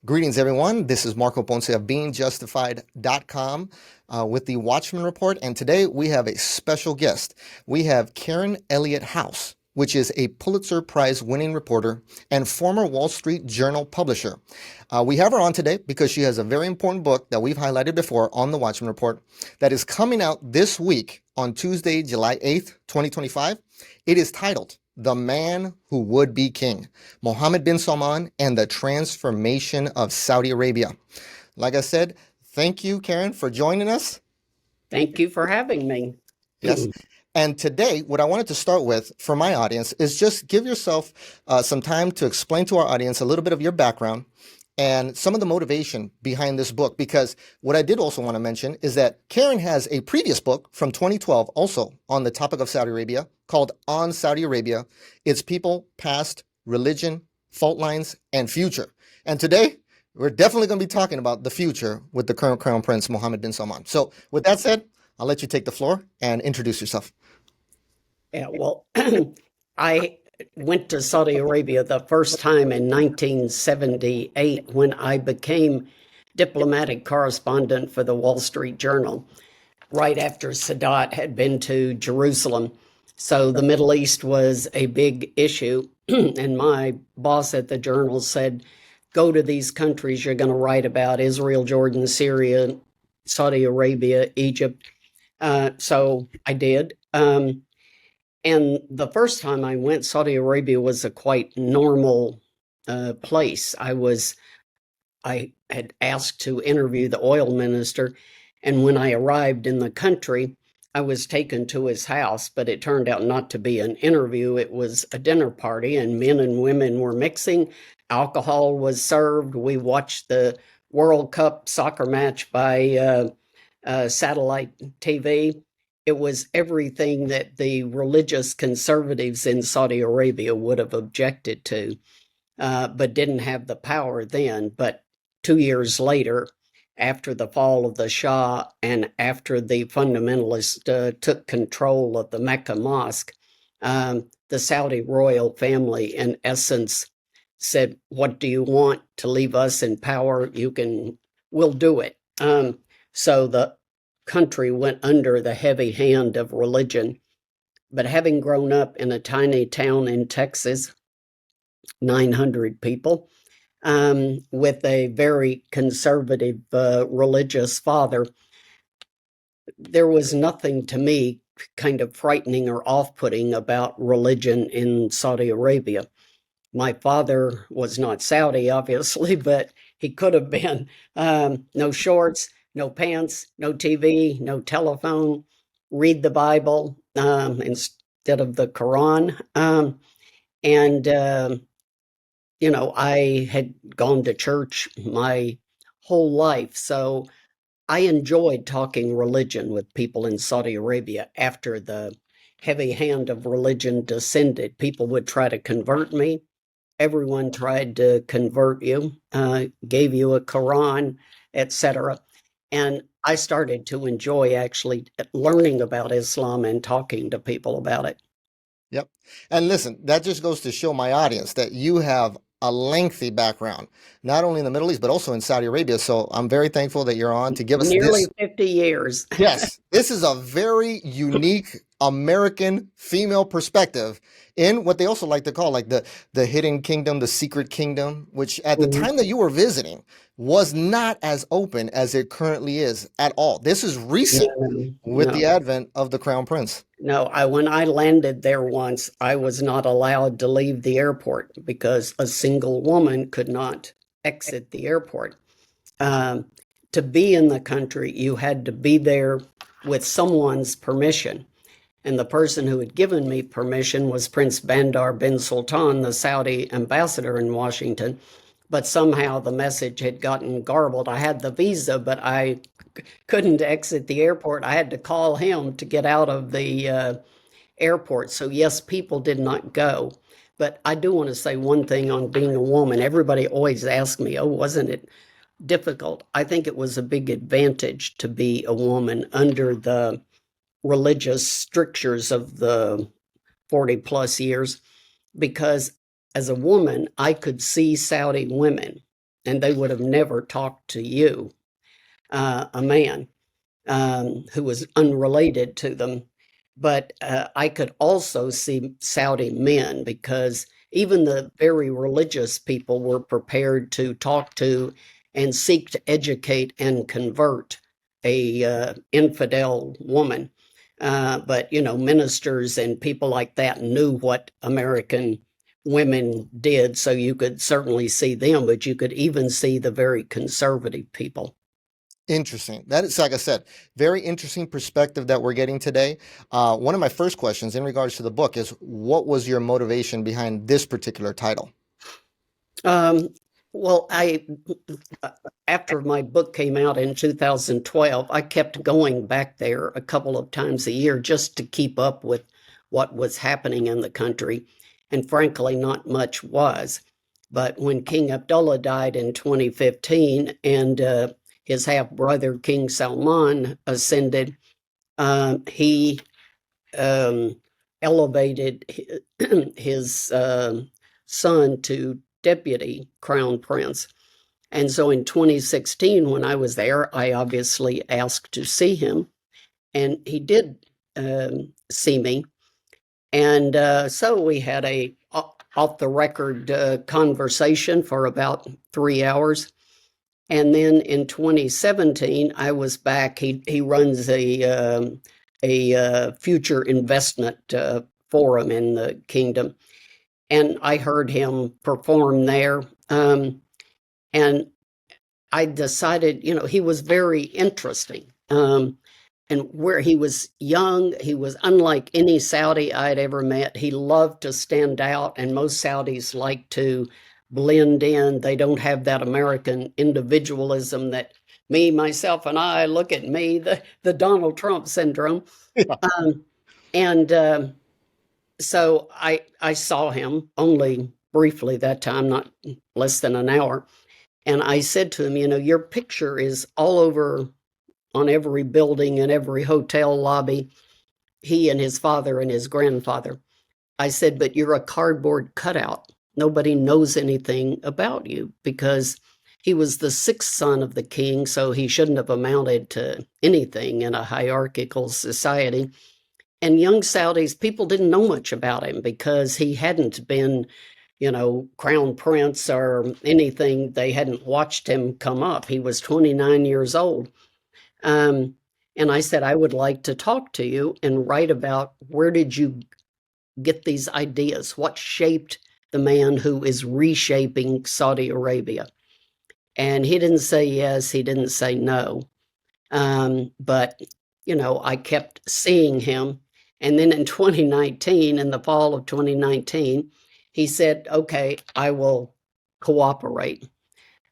Greetings, everyone. This is Marco Ponce of BeingJustified.com with the Watchman Report. And today we have a special guest. We have Karen Elliott House, which is a Pulitzer Prize-winning reporter and former Wall Street Journal publisher. We have her on today because she has a very important book that we've highlighted before on the Watchman Report that is coming out this week on Tuesday, July 8th, 2025. It is titled The Man Who Would Be King, Mohammed bin Salman and the Transformation of Saudi Arabia. Like I said, thank you, Karen, for joining us. Thank you for having me. Yes. And today, what I wanted to start with for my audience is just give yourself some time to explain to our audience a little bit of your background and some of the motivation behind this book. Because what I did also want to mention is that Karen has a previous book from 2012 also on the topic of Saudi Arabia called On Saudi Arabia, Its People, Past, Religion, Fault Lines, and Future. And today, we're definitely going to be talking about the future with the current Crown Prince, Mohammed bin Salman. So with that said, I'll let you take the floor and introduce yourself. Yeah, well, I went to Saudi Arabia the first time in 1978 when I became diplomatic correspondent for the Wall Street Journal, right after Sadat had been to Jerusalem. So the Middle East was a big issue. And my boss at the Journal said, go to these countries you're going to write about: Israel, Jordan, Syria, Saudi Arabia, Egypt. So I did. And the first time I went, Saudi Arabia was a quite normal place. I had asked to interview the oil minister, and when I arrived in the country, I was taken to his house, but it turned out not to be an interview. It was a dinner party, and men and women were mixing. Alcohol was served. We watched the World Cup soccer match by satellite TV. It was everything that the religious conservatives in Saudi Arabia would have objected to, but didn't have the power then. But 2 years later, after the fall of the Shah and after the fundamentalists took control of the Mecca Mosque, the Saudi royal family, in essence, said, "What do you want to leave us in power? We'll do it." So the country went under the heavy hand of religion. But having grown up in a tiny town in Texas, 900 people, with a very conservative religious father, there was nothing to me kind of frightening or off-putting about religion in Saudi Arabia. My father was not Saudi, obviously, but he could have been. No shorts, no pants, no TV, no telephone, read the Bible instead of the Quran. I had gone to church my whole life. So I enjoyed talking religion with people in Saudi Arabia after the heavy hand of religion descended. People would try to convert me. Everyone tried to convert you, gave you a Quran, etc. And I started to enjoy actually learning about Islam and talking to people about it. Yep. And listen, that just goes to show my audience that you have a lengthy background, not only in the Middle East, but also in Saudi Arabia. So I'm very thankful that you're on to give us Nearly this. 50 years. Yes, this is a very unique American female perspective in what they also like to call like the hidden kingdom, the secret kingdom, which at the time that you were visiting was not as open as it currently is at all. This is recent with the advent of the Crown Prince. No, when I landed there once, I was not allowed to leave the airport because a single woman could not exit the airport. To be in the country, you had to be there with someone's permission. And the person who had given me permission was Prince Bandar bin Sultan, the Saudi ambassador in Washington. But somehow the message had gotten garbled. I had the visa, but I couldn't exit the airport. I had to call him to get out of the airport. So yes, people did not go. But I do want to say one thing on being a woman. Everybody always asks me, oh, wasn't it difficult? I think it was a big advantage to be a woman under the religious strictures of the 40 plus years, because as a woman, I could see Saudi women and they would have never talked to you, a man who was unrelated to them. But I could also see Saudi men, because even the very religious people were prepared to talk to and seek to educate and convert a infidel woman. But ministers and people like that knew what American women did, so you could certainly see them, but you could even see the very conservative people. Interesting. That is, like I said, very interesting perspective that we're getting today. One of my first questions in regards to the book is, what was your motivation behind this particular title? Um, well, after my book came out in 2012, I kept going back there a couple of times a year just to keep up with what was happening in the country. And frankly, not much was. But when King Abdullah died in 2015 and his half brother, King Salman, ascended, he elevated his son to deputy crown prince. And so in 2016, when I was there, I obviously asked to see him, and he did see me. And so we had a off the record conversation for about 3 hours. And then in 2017, I was back. He runs a future investment forum in the kingdom, and I heard him perform there. And I decided, he was very interesting. And where he was young, he was unlike any Saudi I'd ever met. He loved to stand out, and most Saudis like to blend in. They don't have that American individualism that me, myself, and I, look at me, the Donald Trump syndrome. Um, and so I saw him only briefly that time, not less than an hour. And I said to him, your picture is all over on every building and every hotel lobby, he and his father and his grandfather. I said, but you're a cardboard cutout. Nobody knows anything about you, because he was the sixth son of the king, so he shouldn't have amounted to anything in a hierarchical society. And young Saudis, people didn't know much about him because he hadn't been, crown prince or anything. They hadn't watched him come up. He was 29 years old. Um, and I said, I would like to talk to you and write about, where did you get these ideas? What shaped the man who is reshaping Saudi Arabia? And he didn't say yes, he didn't say no. But, I kept seeing him. And then in 2019, in the fall of 2019, he said, okay, I will cooperate.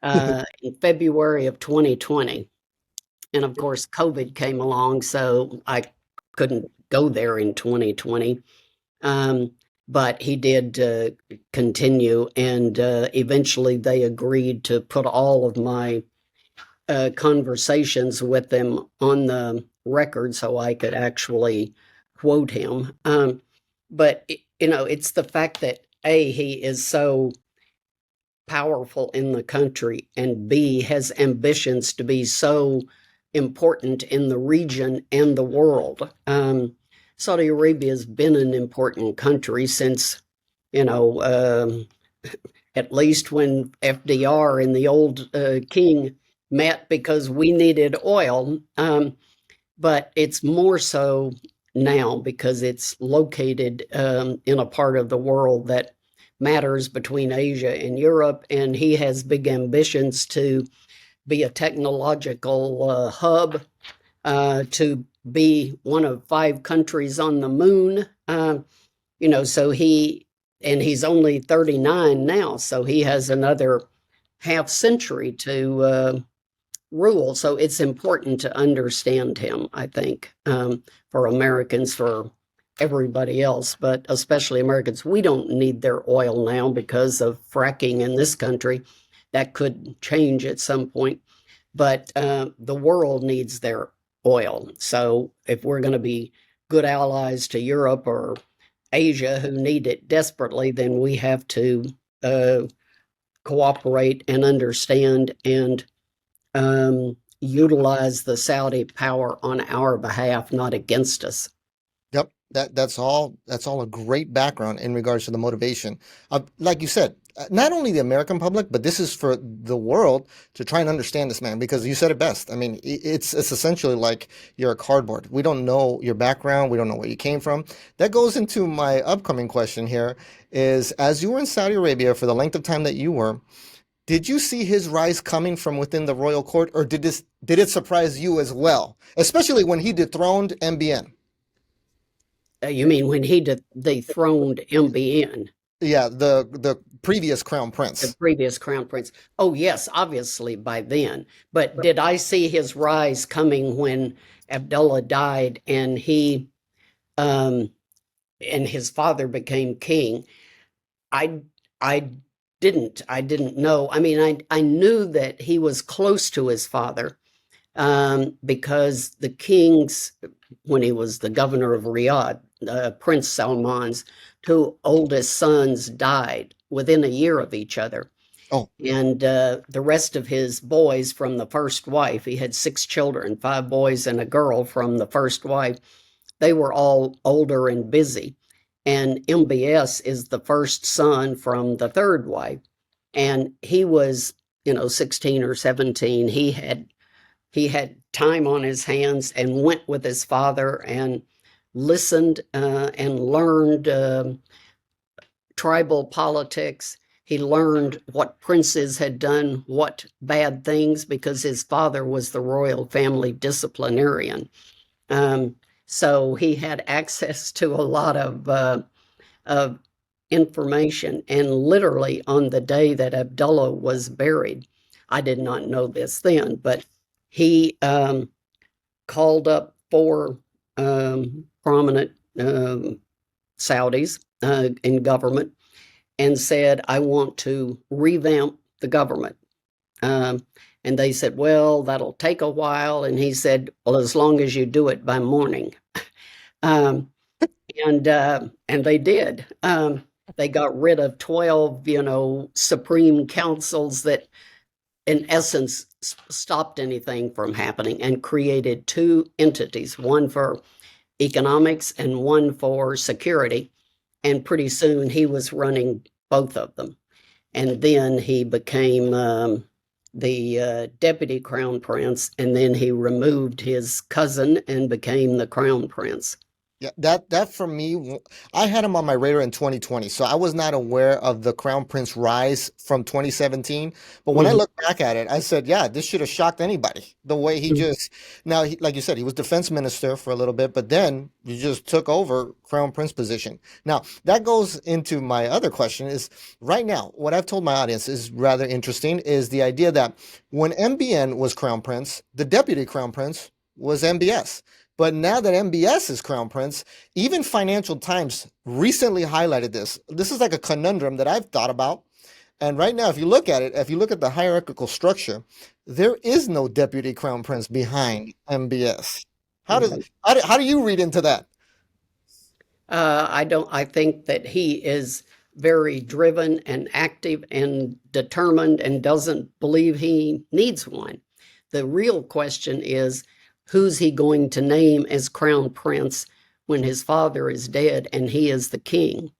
In February of 2020. And of course, COVID came along, so I couldn't go there in 2020. But he did continue, and eventually they agreed to put all of my conversations with them on the record so I could actually quote him. But, it's the fact that A, he is so powerful in the country, and B, has ambitions to be so important in the region and the world. Saudi Arabia has been an important country since, at least when FDR and the old king met, because we needed oil. But it's more so now because it's located in a part of the world that matters between Asia and Europe, and he has big ambitions to be a technological hub, to be one of 5 countries on the moon. So he's only 39 now, so he has another half century to rule. So it's important to understand him, I think, for Americans, for everybody else, but especially Americans. We don't need their oil now because of fracking in this country. That could change at some point. But the world needs their oil. So if we're going to be good allies to Europe or Asia, who need it desperately, then we have to cooperate and understand and utilize the Saudi power on our behalf, not against us. Yep, that's all a great background in regards to the motivation. Like you said, not only the American public, but this is for the world to try and understand this man because you said it best. I mean, it's essentially like you're a cardboard. We don't know your background, we don't know where you came from. That goes into my upcoming question here is as you were in Saudi Arabia for the length of time that you were, did you see his rise coming from within the royal court, or did it surprise you as well, especially when he dethroned MBN? You mean when he dethroned MBN, Yeah, the previous crown the prince. previous crown prince? Oh, yes, obviously by then. But did I see his rise coming when Abdullah died um, and his father became king? I I didn't. I didn't know. I mean, I knew that he was close to his father because the king's, when he was the governor of Riyadh, Prince Salman's two oldest sons died within a year of each other. Oh, And the rest of his boys from the first wife, he had six children, five boys and a girl from the first wife, they were all older and busy. And MbS is the first son from the third wife. And he was, 16 or 17. He had time on his hands and went with his father and listened and learned tribal politics. He learned what princes had done, what bad things, because his father was the royal family disciplinarian. Um, so he had access to a lot of information. And literally on the day that Abdullah was buried, I did not know this then, but he called up four prominent Saudis in government and said, I want to revamp the government. And they said, well, that'll take a while. And he said, well, as long as you do it by morning. Um, and they did. They got rid of 12, supreme councils that, in essence, stopped anything from happening and created two entities, one for economics and one for security. And pretty soon he was running both of them. And then he became the deputy crown prince, and then he removed his cousin and became the crown prince. yeah, that for me, I had him on my radar in 2020, so I was not aware of the Crown Prince rise from 2017. But when I Mhm. look back at it, I said, yeah, this should have shocked anybody. The way he just now, like you said, he was defense minister for a little bit, but then he just took over Crown Prince position. Now that goes into my other question: is right now what I've told my audience is rather interesting. Is the idea that when MBN was Crown Prince, the deputy Crown Prince was MBS. But now that MBS is crown prince, even Financial Times recently highlighted this. This is like a conundrum that I've thought about. And right now, if you look at it, if you look at the hierarchical structure, there is no deputy crown prince behind MBS. How does Right. how do you read into that? I don't. I think that he is very driven and active and determined and doesn't believe he needs one. The real question is, who's he going to name as crown prince when his father is dead and he is the king?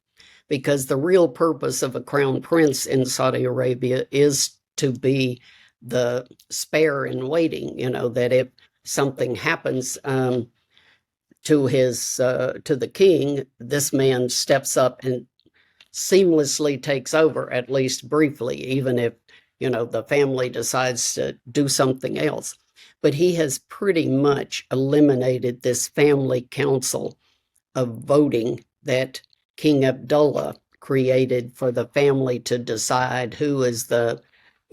Because the real purpose of a crown prince in Saudi Arabia is to be the spare in waiting. That if something happens to the king, this man steps up and seamlessly takes over, at least briefly, even if the family decides to do something else. But he has pretty much eliminated this family council of voting that King Abdullah created for the family to decide who is the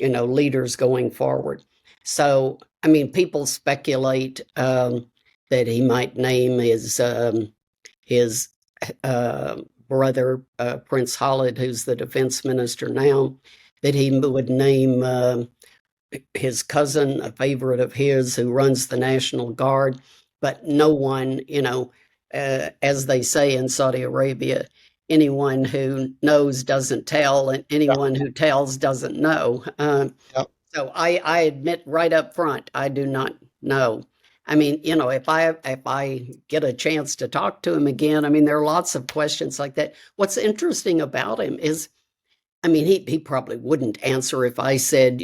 leaders going forward. So I mean, people speculate that he might name his brother, Prince Khalid, who's the defense minister now, that he would name his cousin, a favorite of his, who runs the National Guard. But no one, as they say in Saudi Arabia, anyone who knows doesn't tell, and anyone who tells doesn't know. Yep. So I admit right up front, I do not know. I mean, if I get a chance to talk to him again, I mean, there are lots of questions like that. What's interesting about him is, I mean, he probably wouldn't answer if I said,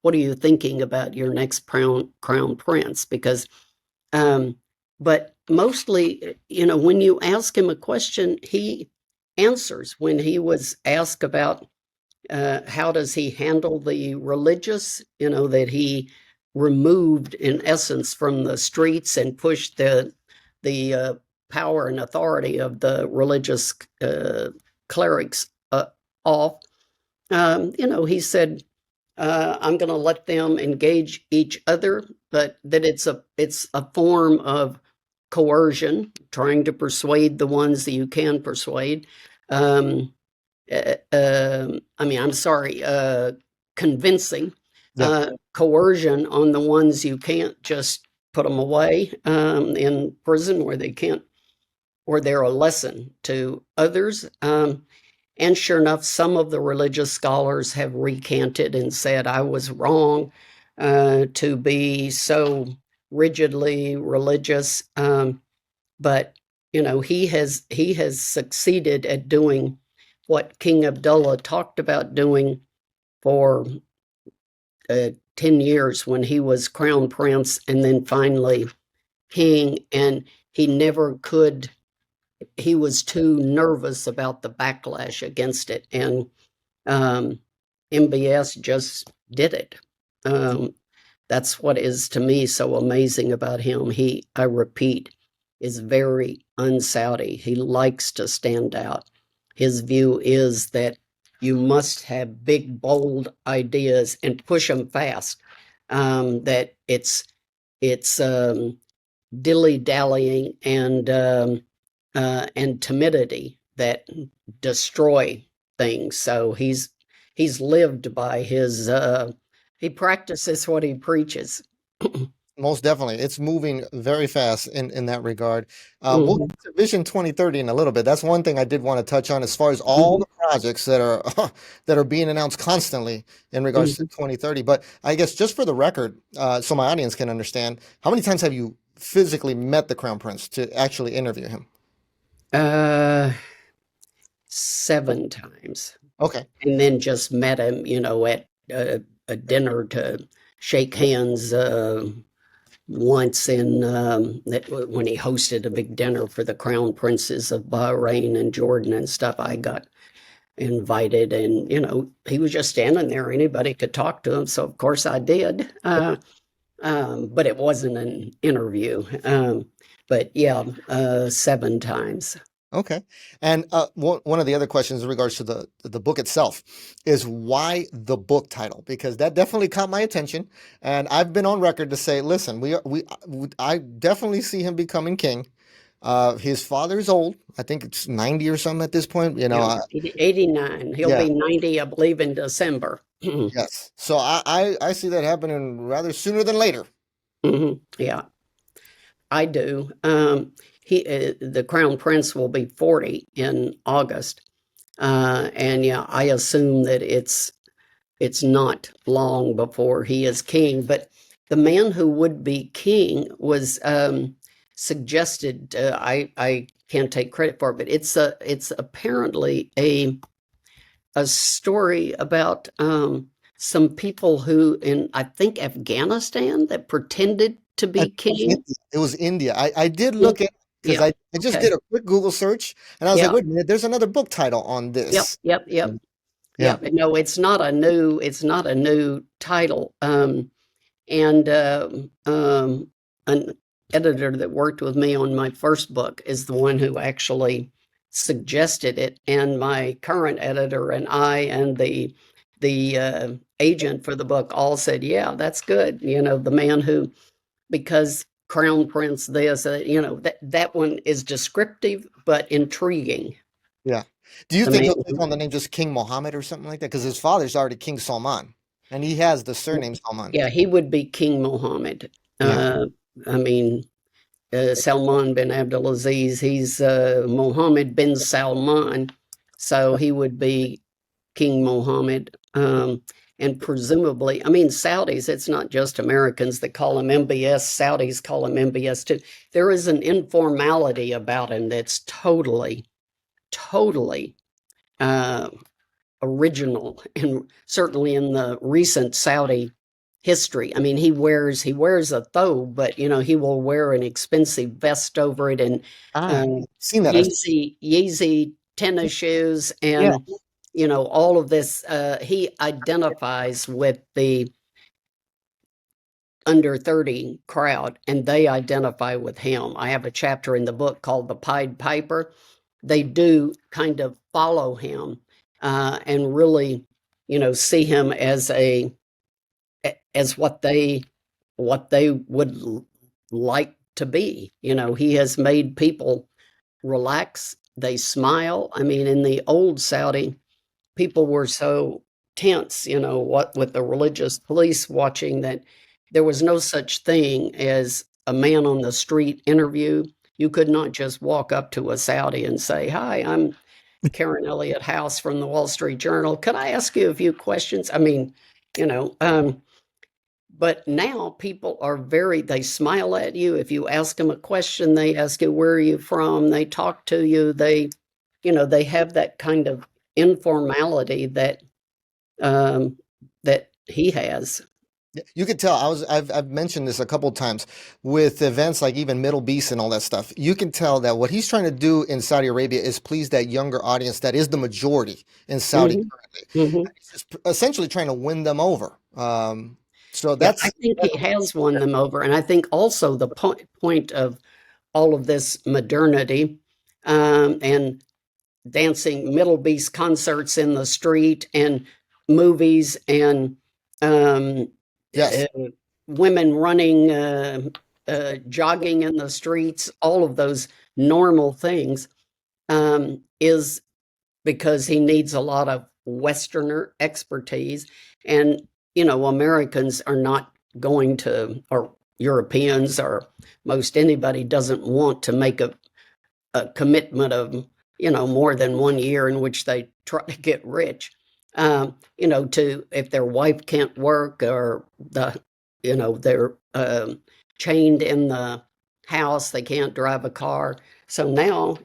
what are you thinking about your next crown prince? Because, um, but mostly, when you ask him a question, he answers. When he was asked about how does he handle the religious, that he removed in essence from the streets and pushed the power and authority of the religious clerics off. He said, I'm going to let them engage each other, but that it's a form of coercion, trying to persuade the ones that you can persuade. Um, I mean, I'm sorry, convincing, Yeah. coercion on the ones you can't just put them away in prison where they can't, or they're a lesson to others. And sure enough, some of the religious scholars have recanted and said I was wrong to be so rigidly religious. But he has succeeded at doing what King Abdullah talked about doing for 10 years when he was crown prince and then finally king, and he never could. He was too nervous about the backlash against it, and MbS just did it. That's what is to me so amazing about him. I repeat, is very un-Saudi. He likes to stand out. His view is that you must have big, bold ideas and push them fast. That it's dilly-dallying and timidity that destroy things. So he's lived by his. He practices what he preaches. Most definitely. It's moving very fast in that regard. We'll Mhm, get to Vision 2030 in a little bit. That's one thing I did want to touch on as far as all mhm, the projects that are that are being announced constantly in regards to mhm. 2030. But I guess just for the record, so my audience can understand, how many times have you physically met the Crown Prince to actually interview him? Uh, 7 times, Okay. and then just met him, at a dinner to shake hands. Once when he hosted a big dinner for the crown princes of Bahrain and Jordan and stuff, I got invited, and he was just standing there. Anybody could talk to him, so of course I did. But it wasn't an interview. But yeah, 7 times. Okay. And one of the other questions in regards to the book itself is why the book title? Because that definitely caught my attention, and I've been on record to say, listen, I definitely see him becoming king. His father's old. I think it's 90 or something at this point. Yeah, 89. He'll Yeah, be 90, I believe, in December. yes. So I see that happening rather sooner than later. Yeah, I do. The crown prince will be 40 in August. And yeah, I assume that it's not long before he is king. But the man who would be king was suggested. I can't take credit for it, but it's apparently a story about some people who in, I think, Afghanistan, that pretended to I be think it was king. India. It was India. I did Yeah. look at because Yeah. I just Okay. did a quick Google search and I was like, Yeah. wait a minute, there's another book title on Yep. this. Yep. Yep. Yeah. Yep. No, it's not a new title. And an editor that worked with me on my first book is the one who actually suggested it. And my current editor and I and the agent for the book all said, "Yeah, that's good." The man who, because Crown Prince, this, that one is descriptive but intriguing. Yeah. Do you The think man he'll take who, on the name just King Mohammed or something like that? Because his father's already King Salman, and he has the surname Salman. yeah, he would be King Mohammed. Yeah. Uh, I mean, Salman bin Abdulaziz. He's Mohammed bin Salman, so he would be King Mohammed. And presumably, I mean, Saudis, it's not just Americans that call him MbS. Saudis call him MbS too. There is an informality about him that's totally, totally uh, original, and certainly in the recent Saudi history. I mean, he wears a thobe, but he will wear an expensive vest over it, and Ah, um, seen that. Yeezy tennis shoes, Yeah. and all of this. He identifies with the under 30 crowd, and they identify with him. I have a chapter in the book called The Pied Piper. They do kind of follow him, and really, see him as what they would like to be. He has made people relax. They smile. I mean, in the old Saudi, people were so tense, what with the religious police watching, that there was no such thing as a man on the street interview. You could not just walk up to a Saudi and say, "Hi, I'm Karen Elliott House from the Wall Street Journal. Can I ask you a few questions?" I mean, you know, um, but now people are they smile at you. If you ask them a question, they ask you, "Where are you from?" They talk to you. They have that kind of informality um, that he has. Yeah, you could tell. I've mentioned this a couple of times with events like even Middle Beast and all that stuff. You can tell that what he's trying to do in Saudi Arabia is please that younger audience that is the majority in Saudi Hmm. currently. Hmm. He's just essentially trying to win them over. So Yeah, I that's think he has won them over, and I think also the point of all of this modernity, and dancing Middle Beast concerts in the street, and movies, and um, uh, yes. women running, jogging in the streets, all of those normal things, is because he needs a lot of Westerner expertise. And, Americans are not going to, or Europeans, or most anybody doesn't want to make a commitment of, more than 1 year in which they try to get rich. To if their wife can't work, or they're chained in the house, they can't drive a car. So now,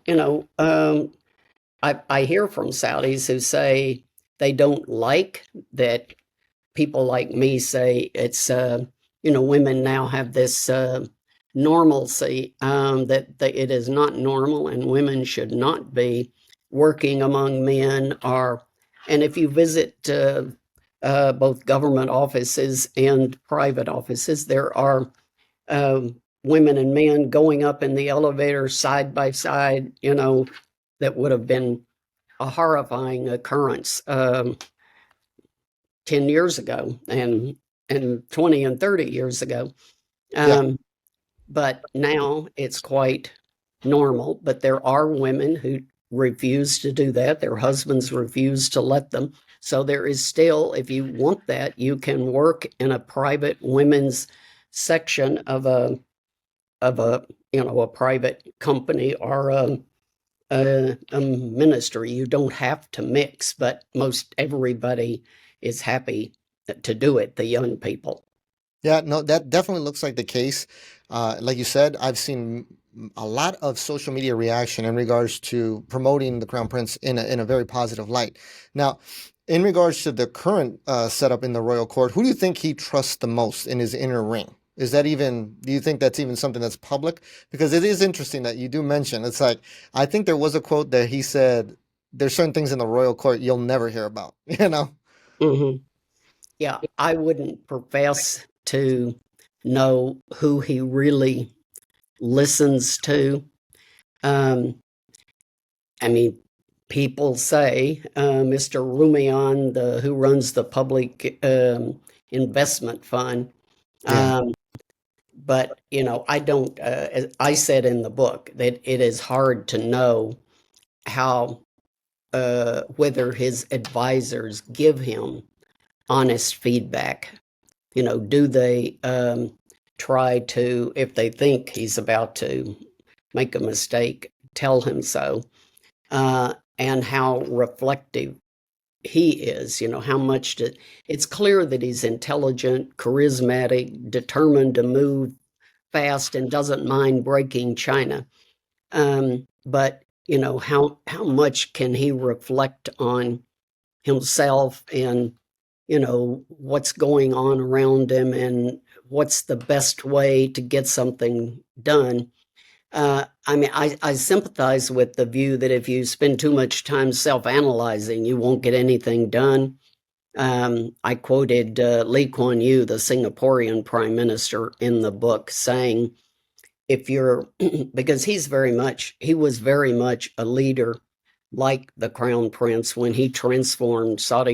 I hear from Saudis who say they don't like that people like me say it's, women now have this normalcy, that it is not normal, and women should not be working among men. And if you visit both government offices and private offices, there are women and men going up in the elevator side by side, that would have been a horrifying occurrence 10 years ago, and 20 and 30 years ago. Yeah. Um, but now it's quite normal. But there are women who refuse to do that. Their husbands refuse to let them. So there is still, if you want that, you can work in a private women's section of a private company, or a ministry. You don't have to mix, but most everybody is happy to do it, the young people. Yeah, no, that definitely looks like the case. Like you said, I've seen a lot of social media reaction in regards to promoting the Crown Prince in a very positive light. Now, in regards to the current setup in the royal court, who do you think he trusts the most in his inner ring? Do you think that's even something that's public? Because it is interesting that you do mention, it's like, I think there was a quote that he said, there's certain things in the royal court you'll never hear about, you know? Hmm. Yeah, I wouldn't profess to know who he really listens to. Um, I mean, people say Mr. Rumian, who runs the public investment fund. Yeah. Um, but I don't. As I said in the book, that it is hard to know how whether his advisors give him honest feedback. Do they try to, if they think he's about to make a mistake, tell him so, and how reflective he is, how much it's clear that he's intelligent, charismatic, determined to move fast, and doesn't mind breaking China. But how much can he reflect on himself and what's going on around him and what's the best way to get something done. I sympathize with the view that if you spend too much time self-analyzing, you won't get anything done. I quoted Lee Kuan Yew, the Singaporean prime minister, in the book, saying, if you're, because he was very much a leader like the Crown Prince when he transformed Singapore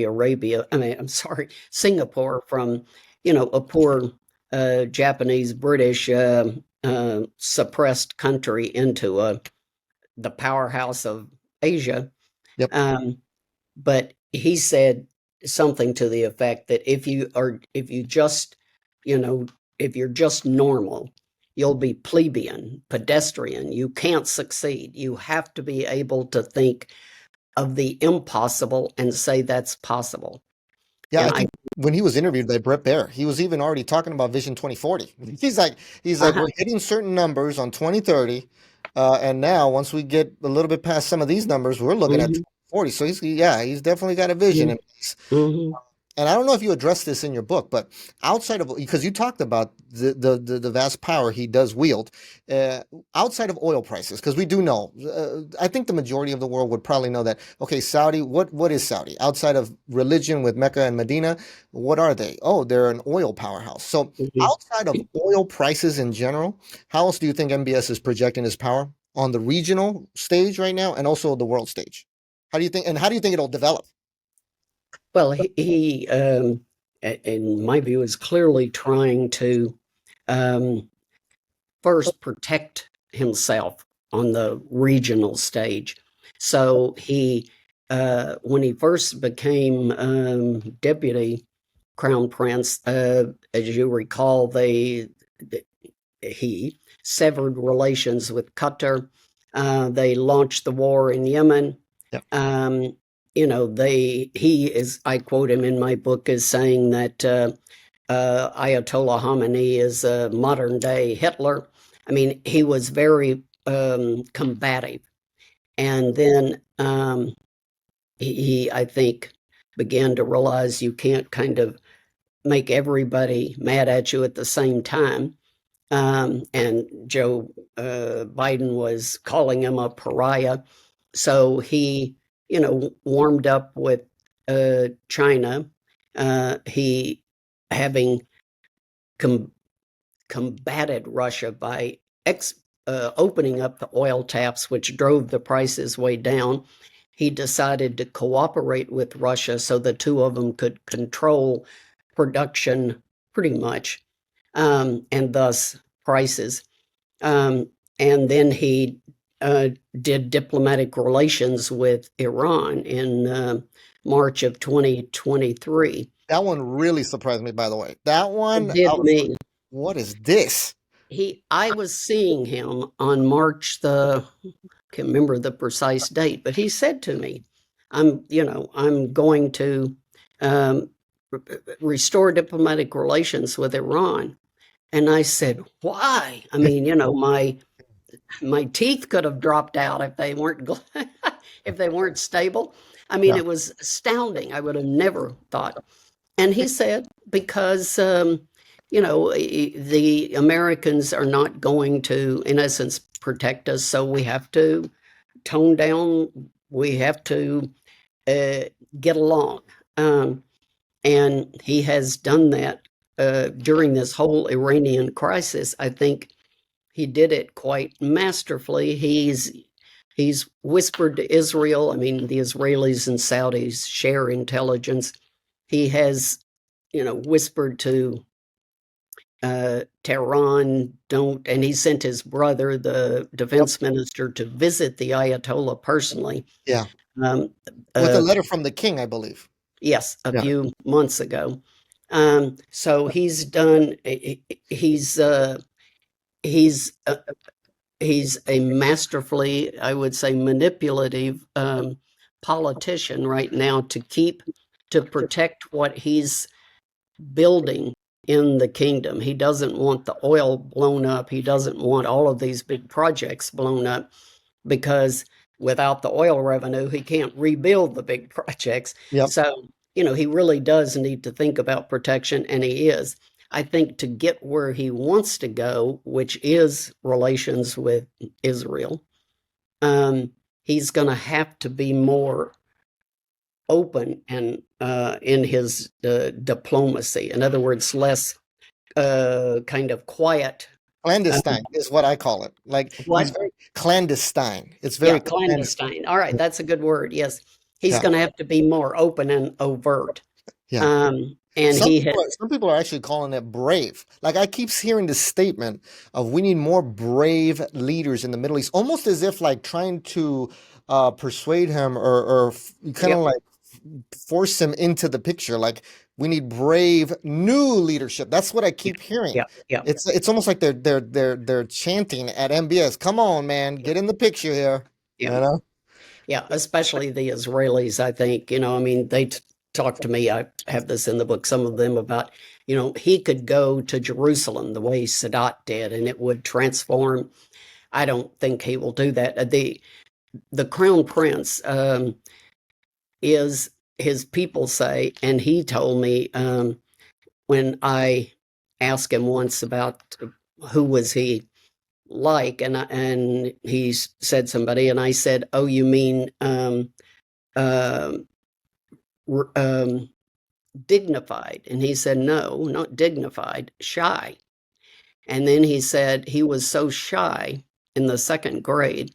from, a poor Japanese, British, suppressed country into the powerhouse of Asia. Yep. But he said something to the effect that if you're just normal, you'll be plebeian, pedestrian. You can't succeed. You have to be able to think of the impossible and say that's possible. Yeah, And I think when he was interviewed by Brett Baer, he was even already talking about Vision 2040. He's like, we're hitting certain numbers on 2030, and now once we get a little bit past some of these numbers, we're looking at 2040. So he's definitely got a vision in place. And I don't know if you addressed this in your book, but outside of, because you talked about the vast power he does wield, outside of oil prices, because we do know, I think the majority of the world would probably know that, okay, Saudi, what is Saudi? Outside of religion with Mecca and Medina, what are they? Oh, they're an oil powerhouse. So outside of oil prices in general, how else do you think MbS is projecting his power on the regional stage right now and also the world stage? How do you think it'll develop? Well, he in my view, is clearly trying to first protect himself on the regional stage. So when he first became deputy crown prince, as you recall, he severed relations with Qatar. They launched the war in Yemen. Yep. I quote him in my book as saying that Ayatollah Khamenei is a modern day Hitler. I mean, he was very combative. And then he, I think, began to realize you can't kind of make everybody mad at you at the same time. And Joe Biden was calling him a pariah. So he, warmed up with China. He, having combated Russia by opening up the oil taps, which drove the prices way down, he decided to cooperate with Russia so the two of them could control production pretty much, and thus prices. And then he did diplomatic relations with Iran in March of 2023. That one really surprised me, by the way. That one, It did me. Like, what is this? I was seeing him on March can't remember the precise date, but he said to me, I'm going to restore diplomatic relations with Iran. And I said, why? I mean, my teeth could have dropped out if they weren't stable. I mean, Yeah. It was astounding. I would have never thought. And he said, because, the Americans are not going to, in essence, protect us. So we have to tone down. We have to get along. And he has done that during this whole Iranian crisis. I think he did it quite masterfully. He's whispered to Israel. I mean, the Israelis and Saudis share intelligence. He has, whispered to Tehran, and he sent his brother, the defense minister, to visit the Ayatollah personally. Yeah. With a letter from the king, I believe. Yes, a few months ago. So he's done. He's he's he's a masterfully, I would say, manipulative politician right now to protect what he's building in the kingdom. He doesn't want the oil blown up. He doesn't want all of these big projects blown up because without the oil revenue, he can't rebuild the big projects. Yep. So, he really does need to think about protection, and he is. I think to get where he wants to go, which is relations with Israel, he's going to have to be more open and in his diplomacy. In other words, less kind of quiet. Clandestine is what I call it. Like he's What? very clandestine. It's Yeah, very clandestine. clandestine. All right, that's a good word. Yes, he's Yeah. going to have to be more open and overt. Yeah. And he has. Some people are actually calling it brave. Like I keep hearing this statement of we need more brave leaders in the Middle East, almost as if like trying to persuade him or kind of Yep, like force him into the picture. Like we need brave new leadership. That's what I keep hearing. yep, yep, It's almost like they're chanting at MbS. Come on, man, yep, get in the picture here. You yep. know? Yeah, especially the Israelis, I think. I mean, they talk to me. I have this in the book, some of them about, he could go to Jerusalem the way Sadat did, and it would transform. I don't think he will do that. The crown prince is, his people say, and he told me when I asked him once about who was he like, and he said somebody, and I said, "Oh, you mean uh, dignified?" And he said, "No, not dignified, shy." And then he said he was so shy in the second grade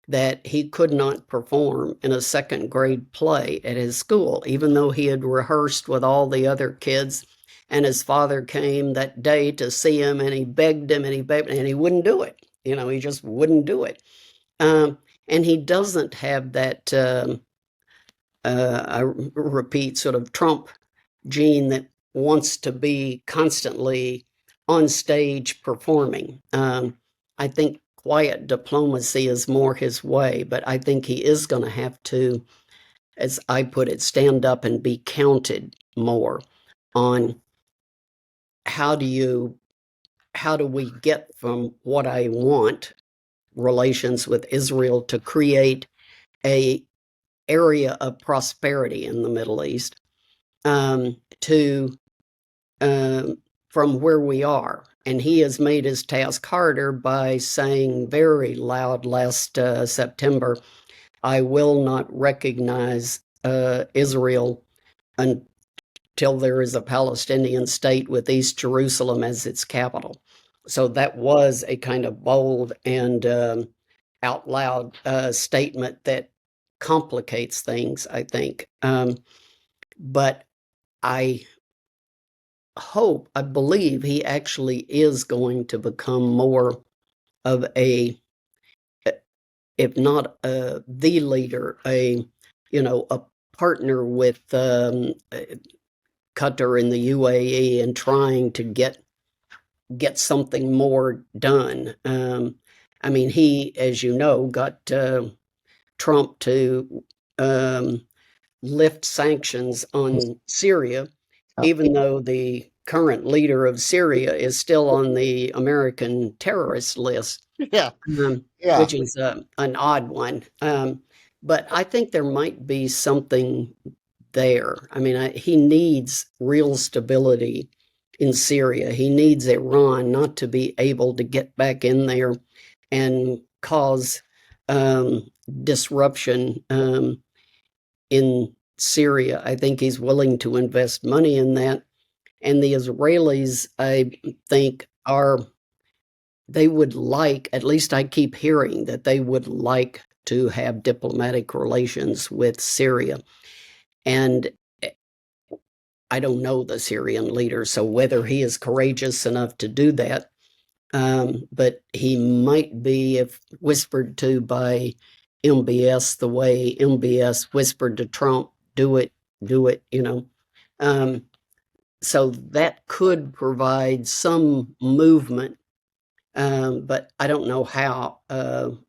that he could not perform in a second grade play at his school, even though he had rehearsed with all the other kids. And his father came that day to see him, and he begged him and he begged him, and he wouldn't do it. He just wouldn't do it. And he doesn't have that, I repeat, sort of Trump gene that wants to be constantly on stage performing. I think quiet diplomacy is more his way, but I think he is going to have to, as I put it, stand up and be counted more on how do we get from what I want, relations with Israel, to create a area of prosperity in the Middle East, to from where we are. And he has made his task harder by saying very loud last September, "I will not recognize Israel until there is a Palestinian state with East Jerusalem as its capital." So that was a kind of bold and out loud statement that complicates things, I think. But I I believe he actually is going to become more of if not the leader, a partner with Qatar in the UAE and trying to get something more done. I mean, he, as you know, got Trump to lift sanctions on Syria, even though the current leader of Syria is still on the American terrorist list, Yeah. Yeah. which is an odd one. But I think there might be something there. I mean, he needs real stability in Syria. He needs Iran not to be able to get back in there and cause disruption in Syria. I think he's willing to invest money in that. And the Israelis, I think, they would like, at least I keep hearing that they would like to have diplomatic relations with Syria. And I don't know the Syrian leader, so whether he is courageous enough to do that, but he might be, if whispered to by MbS the way MbS whispered to Trump, do it, do it. Um, so that could provide some movement, but I don't know how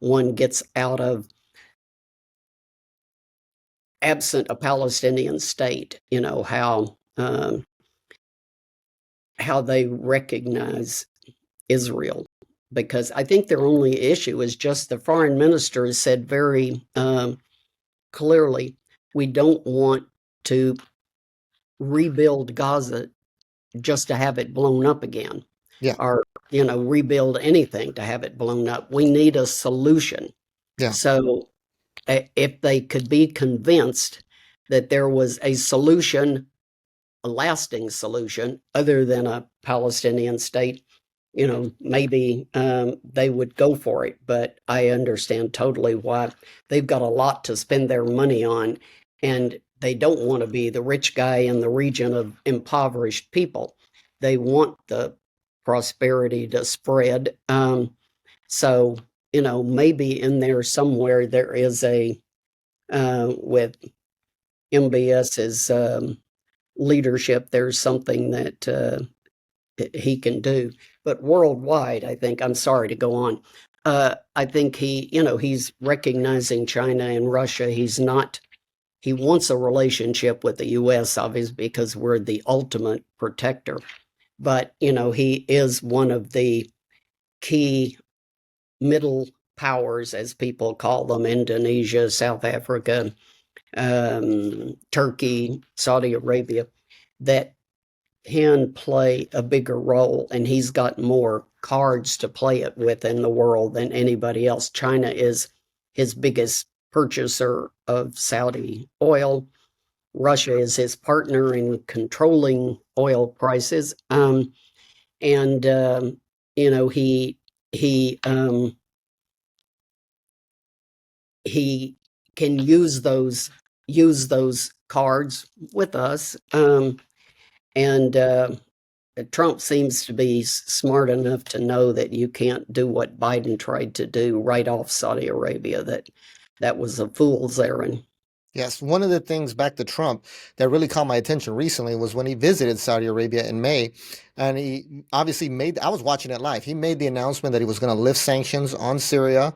one gets out of absent a Palestinian state. How they recognize Israel, because I think their only issue is just the foreign minister has said very clearly, we don't want to rebuild Gaza just to have it blown up again, Yeah. or rebuild anything to have it blown up. We need a solution. Yeah. So if they could be convinced that there was a solution, a lasting solution, other than a Palestinian state, maybe they would go for it. But I understand totally why. They've got a lot to spend their money on, and they don't want to be the rich guy in the region of impoverished people. They want the prosperity to spread. So, maybe in there somewhere there is with MbS's leadership, there's something that he can do. But worldwide, I think, I'm sorry to go on. I think he's recognizing China and Russia. He wants a relationship with the U.S., obviously, because we're the ultimate protector. But, he is one of the key middle powers, as people call them: Indonesia, South Africa, Turkey, Saudi Arabia, that can play a bigger role, and he's got more cards to play it with in the world than anybody else. China is his biggest purchaser of Saudi oil. Russia is his partner in controlling oil prices, and he can use those cards with us, and Trump seems to be smart enough to know that you can't do what Biden tried to do, write off Saudi Arabia. That was a fool's errand. Yes, one of the things back to Trump that really caught my attention recently was when he visited Saudi Arabia in May, and he obviously I was watching it live. He made the announcement that he was going to lift sanctions on Syria.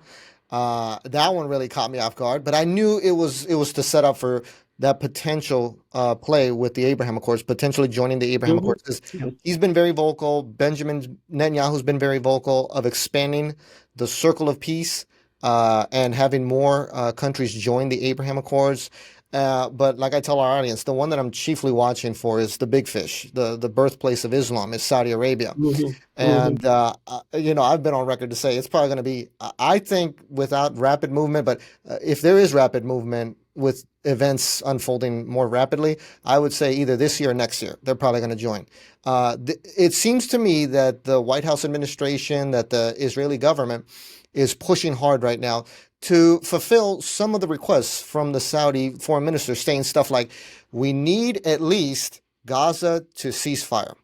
That one really caught me off guard, but I knew it was to set up for that potential play with the Abraham Accords, potentially joining the Abraham Mm-hmm. Accords, because Yeah. he's been very vocal. Benjamin Netanyahu's been very vocal of expanding the circle of peace and having more countries join the Abraham Accords. But like I tell our audience, the one that I'm chiefly watching for is the big fish, the birthplace of Islam is Saudi Arabia. Mm-hmm. Mm-hmm. And, I've been on record to say it's probably going to be, I think, without rapid movement, but if there is rapid movement with events unfolding more rapidly, I would say either this year or next year, they're probably going to join. It seems to me that the White House administration, that the Israeli government is pushing hard right now to fulfill some of the requests from the Saudi foreign minister, saying stuff like, we need at least Gaza to cease fire.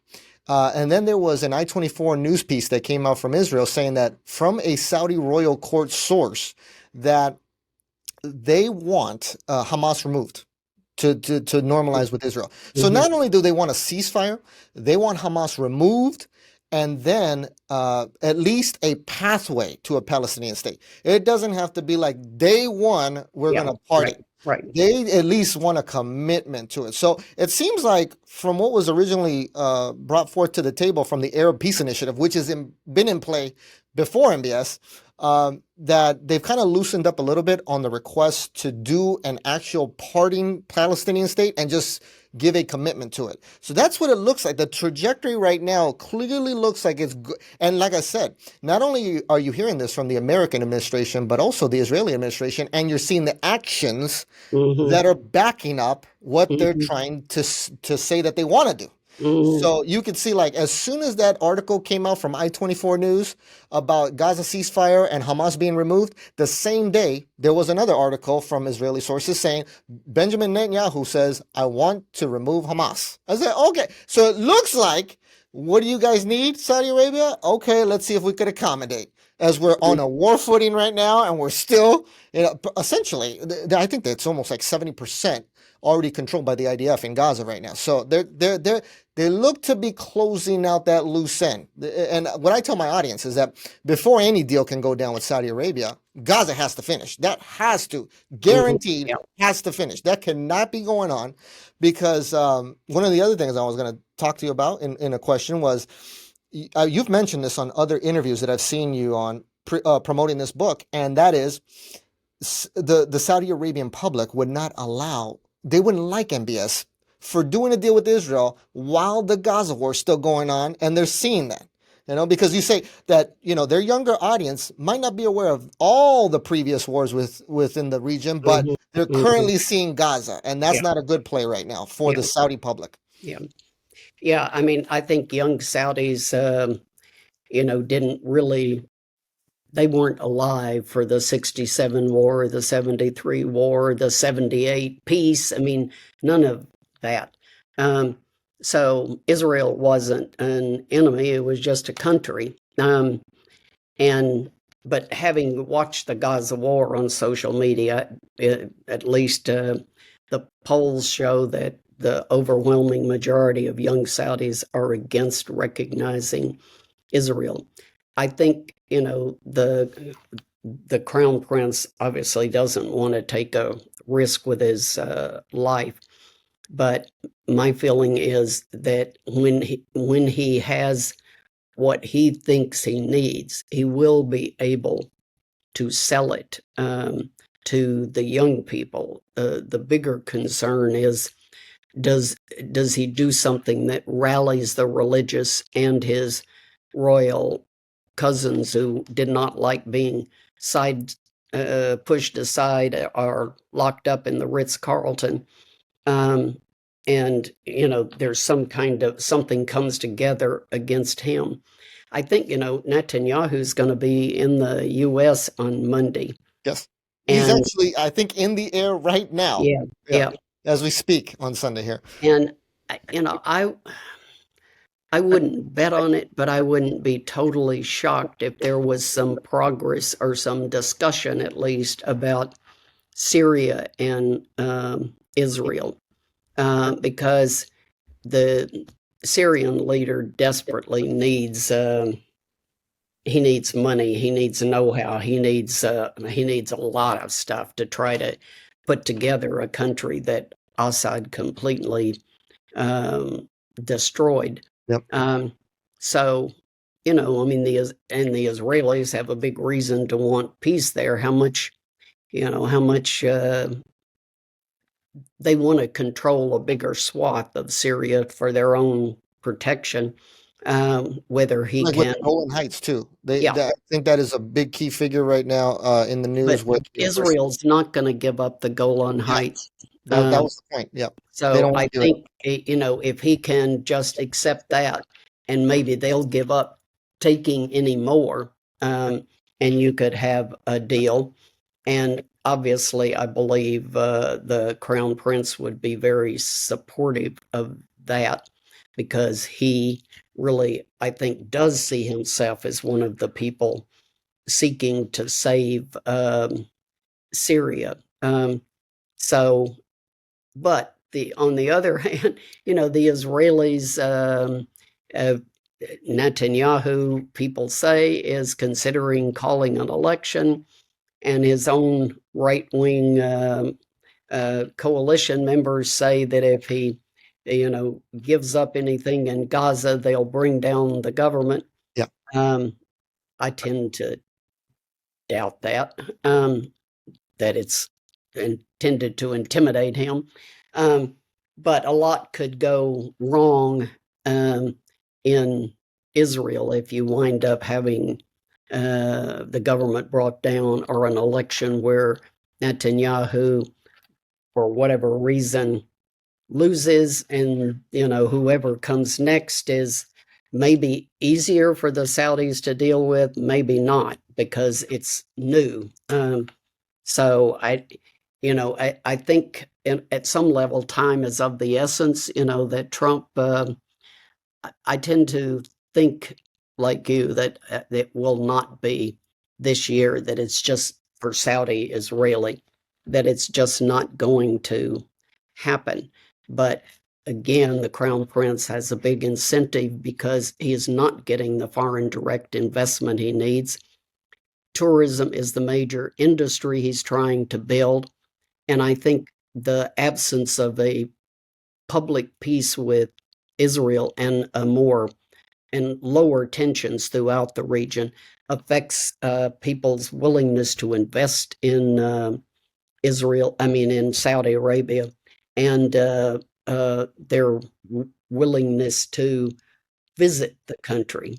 And then there was an I-24 news piece that came out from Israel saying that from a Saudi royal court source that they want Hamas removed to normalize with Israel. So Mm-hmm. not only do they want a ceasefire, they want Hamas removed and then at least a pathway to a Palestinian state. It doesn't have to be like day one, we're Yeah. going to party. Right. They at least want a commitment to it. So it seems like from what was originally brought forth to the table from the Arab Peace Initiative, which has been in play before MbS, that they've kind of loosened up a little bit on the request to do an actual parting Palestinian state and just give a commitment to it. So that's what it looks like. The trajectory right now clearly looks like it's good. And like I said, not only are you hearing this from the American administration, but also the Israeli administration, and you're seeing the actions Mm-hmm. that are backing up what they're Mm-hmm. trying to say that they want to do. Mm-hmm. So you could see, like, as soon as that article came out from I-24 News about Gaza ceasefire and Hamas being removed, the same day there was another article from Israeli sources saying Benjamin Netanyahu says, I want to remove Hamas. I said, okay, so it looks like, what do you guys need, Saudi Arabia? Okay, let's see if we could accommodate. As we're on a war footing right now, and we're still, essentially, I think that's almost like 70% already controlled by the IDF in Gaza right now. So they look to be closing out that loose end. And what I tell my audience is that before any deal can go down with Saudi Arabia, Gaza has to finish. That has to, guaranteed, Yeah. has to finish. That cannot be going on, because one of the other things I was going to talk to you about in a question was, you've mentioned this on other interviews that I've seen you on promoting this book, and that is the Saudi Arabian public would not allow, they wouldn't like MbS for doing a deal with Israel while the Gaza war is still going on, and they're seeing that. Because you say that, their younger audience might not be aware of all the previous wars within the region, but they're currently seeing Gaza, and that's not a good play right now for the Saudi public. Yeah. Yeah. I mean, I think young Saudis, didn't really, they weren't alive for the 67 war, the 73 war, the 78 peace. I mean, none of that. So Israel wasn't an enemy, it was just a country. But having watched the Gaza war on social media, at least the polls show that the overwhelming majority of young Saudis are against recognizing Israel. I think, the crown prince obviously doesn't want to take a risk with his life. But my feeling is that when he has what he thinks he needs, he will be able to sell it to the young people. The bigger concern is, does he do something that rallies the religious and his royal cousins who did not like being pushed aside or locked up in the Ritz-Carlton? And, there's some kind of something comes together against him. I think, Netanyahu's going to be in the U.S. on Monday. Yes. He's And actually, I think, in the air right now. yeah. As we speak on Sunday here. And, I wouldn't bet on it, but I wouldn't be totally shocked if there was some progress or some discussion, at least, about Syria and Israel. Because the Syrian leader desperately needs he needs money, he needs know-how, he needs a lot of stuff to try to put together a country that Assad completely destroyed. Yep. So, I mean, the Israelis have a big reason to want peace there. How much they want to control a bigger swath of Syria for their own protection. Whether he Like can, with Golan Heights too. yeah. I think that is a big key figure right now in the news. But Israel's not going to give up the Golan Heights. That was the point. Yep. So I think, if he can just accept that, and maybe they'll give up taking any more, and you could have a deal. And obviously, I believe the Crown Prince would be very supportive of that, because he really, I think, does see himself as one of the people seeking to save Syria. But on the other hand, the Israelis, Netanyahu, people say, is considering calling an election, and his own right-wing coalition members say that if he, gives up anything in Gaza, they'll bring down the government. Yeah. I tend to doubt that it's intended to intimidate him. But a lot could go wrong in Israel if you wind up having the government brought down, or an election where Netanyahu, for whatever reason, loses, and whoever comes next is maybe easier for the Saudis to deal with, maybe not, because it's new. So I think at some level time is of the essence. That Trump. I tend to think, like you, that it will not be this year. That it's just for Saudi Israeli. That it's just not going to happen. But again, the Crown Prince has a big incentive because he is not getting the foreign direct investment he needs. Tourism is the major industry he's trying to build. And I think the absence of a public peace with Israel and a more and lower tensions throughout the region affects people's willingness to invest in in Saudi Arabia, and their willingness to visit the country.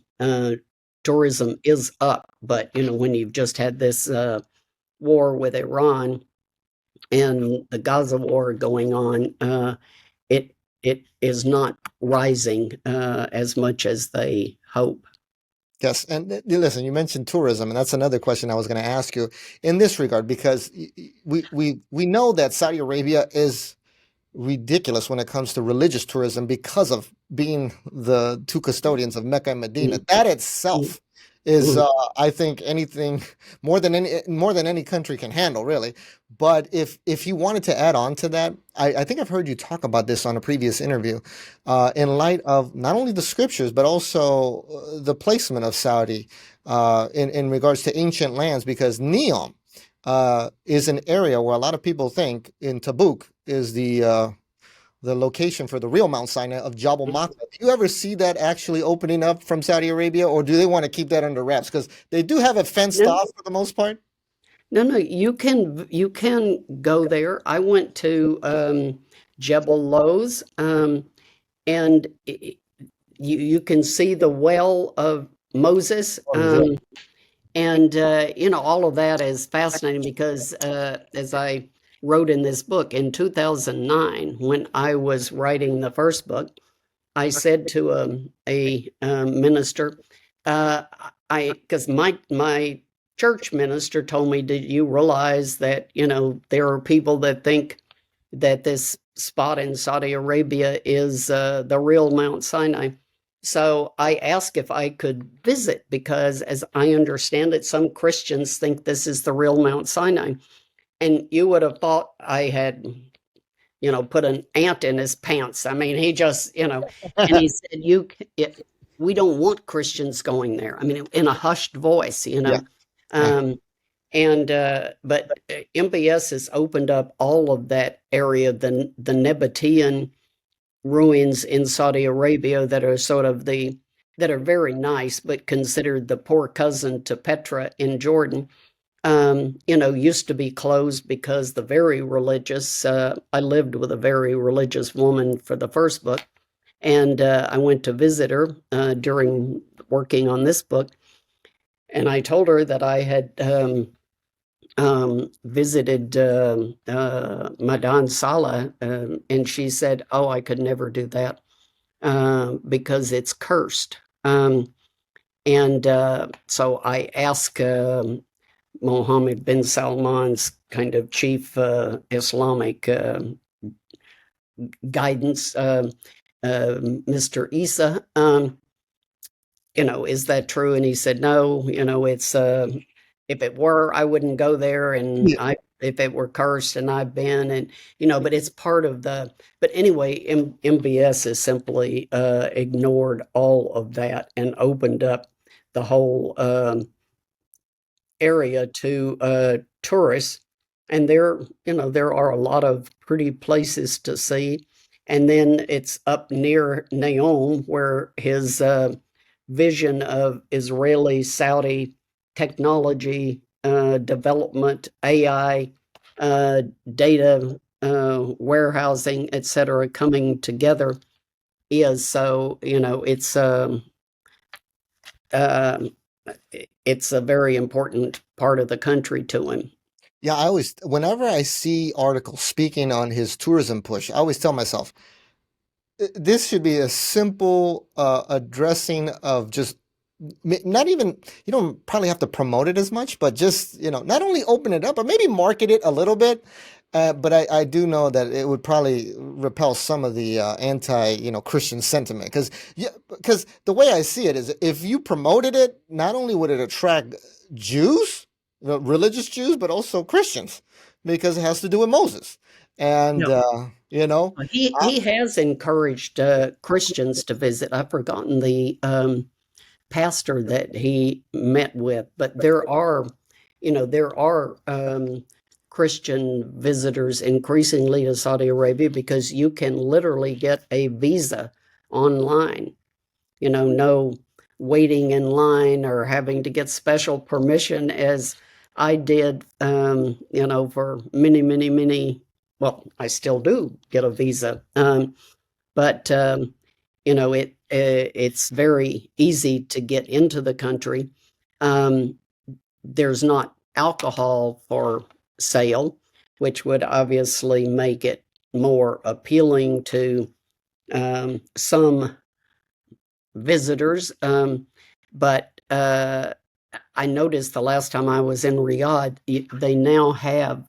Tourism is up, but when you've just had this war with Iran and the Gaza war going on, it it is not rising as much as they hope. Yes, and listen, you mentioned tourism, and that's another question I was going to ask you in this regard, because we know that Saudi Arabia is ridiculous when it comes to religious tourism because of being the two custodians of Mecca and Medina. That itself is, I think, anything more than any country can handle, really. But if you wanted to add on to that, I think I've heard you talk about this on a previous interview, in light of not only the scriptures but also the placement of Saudi in regards to ancient lands, because Neom is an area where a lot of people think in Tabuk is the location for the real Mount Sinai of Jabal Maqla. Do you ever see that actually opening up from Saudi Arabia, or do they want to keep that under wraps? Because they do have it fenced No, off for the most part. no, you can go there. I went to Jebel Lows, and you can see the well of Moses. And all of that is fascinating because, as I wrote in this book in 2009, when I was writing the first book, I said to a minister, because my church minister told me, "Did you realize that there are people that think that this spot in Saudi Arabia is the real Mount Sinai?" So I asked if I could visit because, as I understand it, some Christians think this is the real Mount Sinai. And you would have thought I had, put an ant in his pants. I mean, he just, and he said, we don't want Christians going there. I mean, in a hushed voice, Yeah, right. Um, but MbS has opened up all of that area, the Nabatean ruins in Saudi Arabia that are that are very nice, but considered the poor cousin to Petra in Jordan. Used to be closed because the very religious. I lived with a very religious woman for the first book, and I went to visit her during working on this book, and I told her that I had visited Madan Salah, and she said, "Oh, I could never do that because it's cursed." And so I asked Mohammed bin Salman's kind of chief Islamic guidance, Mr. Isa, is that true? And he said, no, it's, if it were, I wouldn't go there. And Yeah. if it were cursed, and I've been, and, but it's part of but anyway, MbS has simply ignored all of that and opened up the whole area to tourists. And there are a lot of pretty places to see. And then it's up near Neom, where his vision of Israeli Saudi technology development, AI, data warehousing, etc., coming together is. So uh, it's a very important part of the country to him. Yeah, whenever I see articles speaking on his tourism push, I always tell myself, this should be a simple addressing of just not even, you don't probably have to promote it as much, but just, not only open it up, but maybe market it a little bit. But I do know that it would probably repel some of the Christian sentiment, because the way I see it is, if you promoted it, not only would it attract Jews, religious Jews, but also Christians, because it has to do with Moses. And, Yeah. you know, I, He has encouraged Christians to visit. I've forgotten the pastor that he met with, but there are Christian visitors increasingly to Saudi Arabia because you can literally get a visa online. No waiting in line or having to get special permission as I did, for many, many, many. Well, I still do get a visa, but it's very easy to get into the country. Um, there's not alcohol for sale, which would obviously make it more appealing to some visitors. But I noticed the last time I was in Riyadh, they now have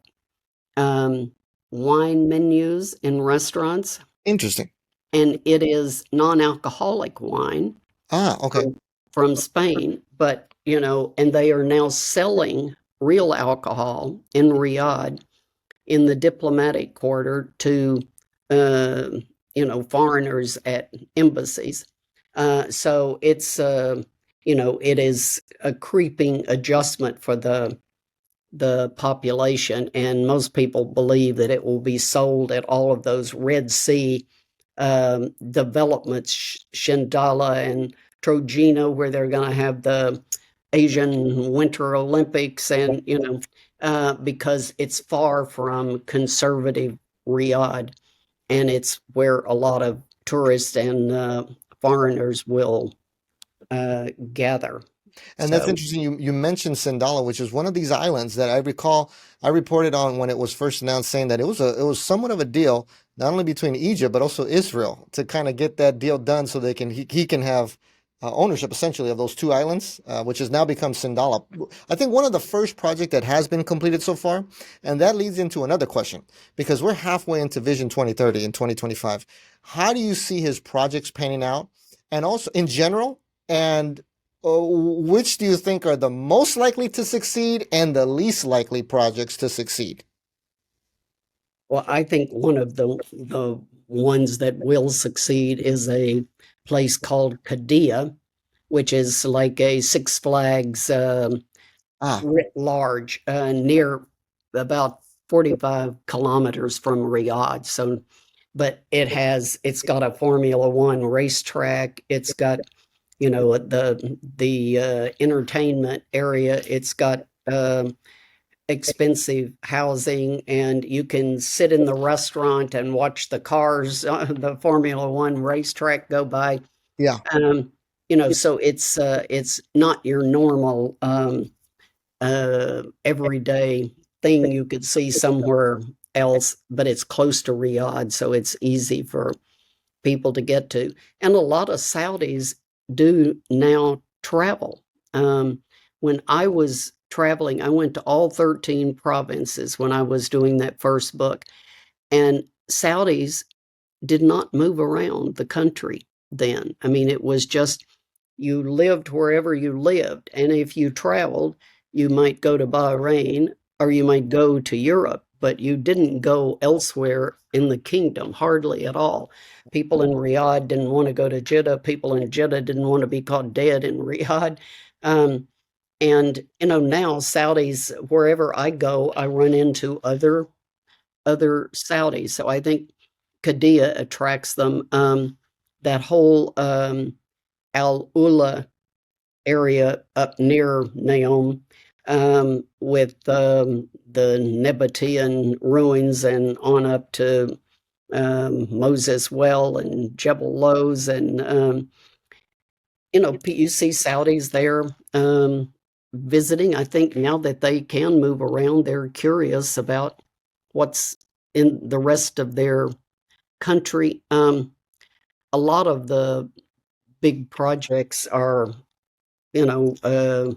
um, wine menus in restaurants, interesting. and it is non-alcoholic wine Ah, okay. from Spain, but and they are now selling real alcohol in Riyadh in the diplomatic quarter to uh, foreigners at embassies. So it is a creeping adjustment for the population, and most people believe that it will be sold at all of those Red Sea developments, Shindala and Trojena, where they're going to have the Asian Winter Olympics, and because it's far from conservative Riyadh, and it's where a lot of tourists and foreigners will gather. And that's So, interesting. You mentioned Sindala, which is one of these islands that I recall I reported on when it was first announced, saying that it was somewhat of a deal, not only between Egypt but also Israel, to kind of get that deal done so he can have ownership essentially of those two islands, which has now become Sindala. I think one of the first project that has been completed so far, and that leads into another question because we're halfway into Vision 2030 in 2025. How do you see his projects panning out, and also in general? And which do you think are the most likely to succeed and the least likely projects to succeed? well, I think one of the ones that will succeed is a place called Qadiyah, which is like a Six Flags Ah, writ large, near about 45 kilometers from Riyadh. So, but it's got a Formula One racetrack. It's got the entertainment area. It's got expensive housing, and you can sit in the restaurant and watch the cars, the Formula One racetrack go by. yeah. So it's not your normal everyday thing you could see somewhere else, but it's close to Riyadh, so it's easy for people to get to. And a lot of Saudis do now travel. When I was traveling, I went to all 13 provinces when I was doing that first book, and Saudis did not move around the country then. I mean, it was just you lived wherever you lived. And if you traveled, you might go to Bahrain or you might go to Europe, but you didn't go elsewhere in the kingdom, hardly at all. People in Riyadh didn't want to go to Jeddah. People in Jeddah didn't want to be caught dead in Riyadh. Um, and now Saudis, wherever I go, I run into other Saudis. So I think Qadiyah attracts them. That whole Al Ula area up near Naom, with the Nabatean ruins and on up to Moses Well and Jebel Lows. And, you see Saudis there visiting. I think now that they can move around, they're curious about what's in the rest of their country. A lot of the big projects are, you know, uh,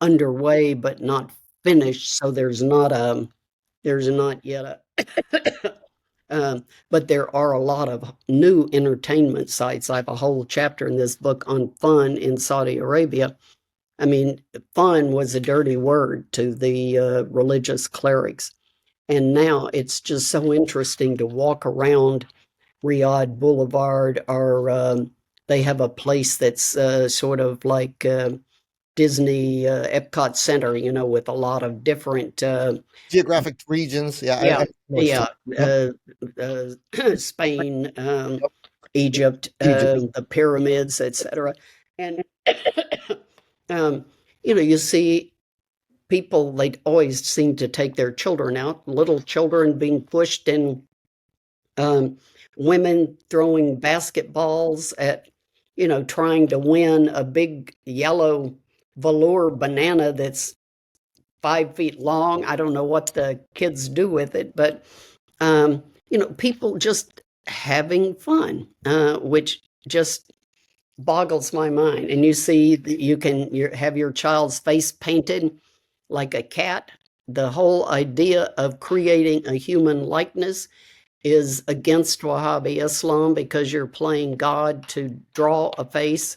underway but not finished. So there's not yet a, but there are a lot of new entertainment sites. I have a whole chapter in this book on fun in Saudi Arabia. I mean, fun was a dirty word to the religious clerics. And now it's just so interesting to walk around Riyadh Boulevard, or they have a place that's sort of like Disney Epcot Center, with a lot of different, Geographic regions. Yeah, I yeah, know what you're yeah, talking. Yep. Spain, Yep. Egypt, Egypt. the pyramids, etc. And um, you see people, they always seem to take their children out, little children being pushed, and um, women throwing basketballs at, trying to win a big yellow velour banana that's 5 feet long. I don't know what the kids do with it, but people just having fun, which just boggles my mind. And you see, you have your child's face painted like a cat. The whole idea of creating a human likeness is against Wahhabi Islam because you're playing God to draw a face.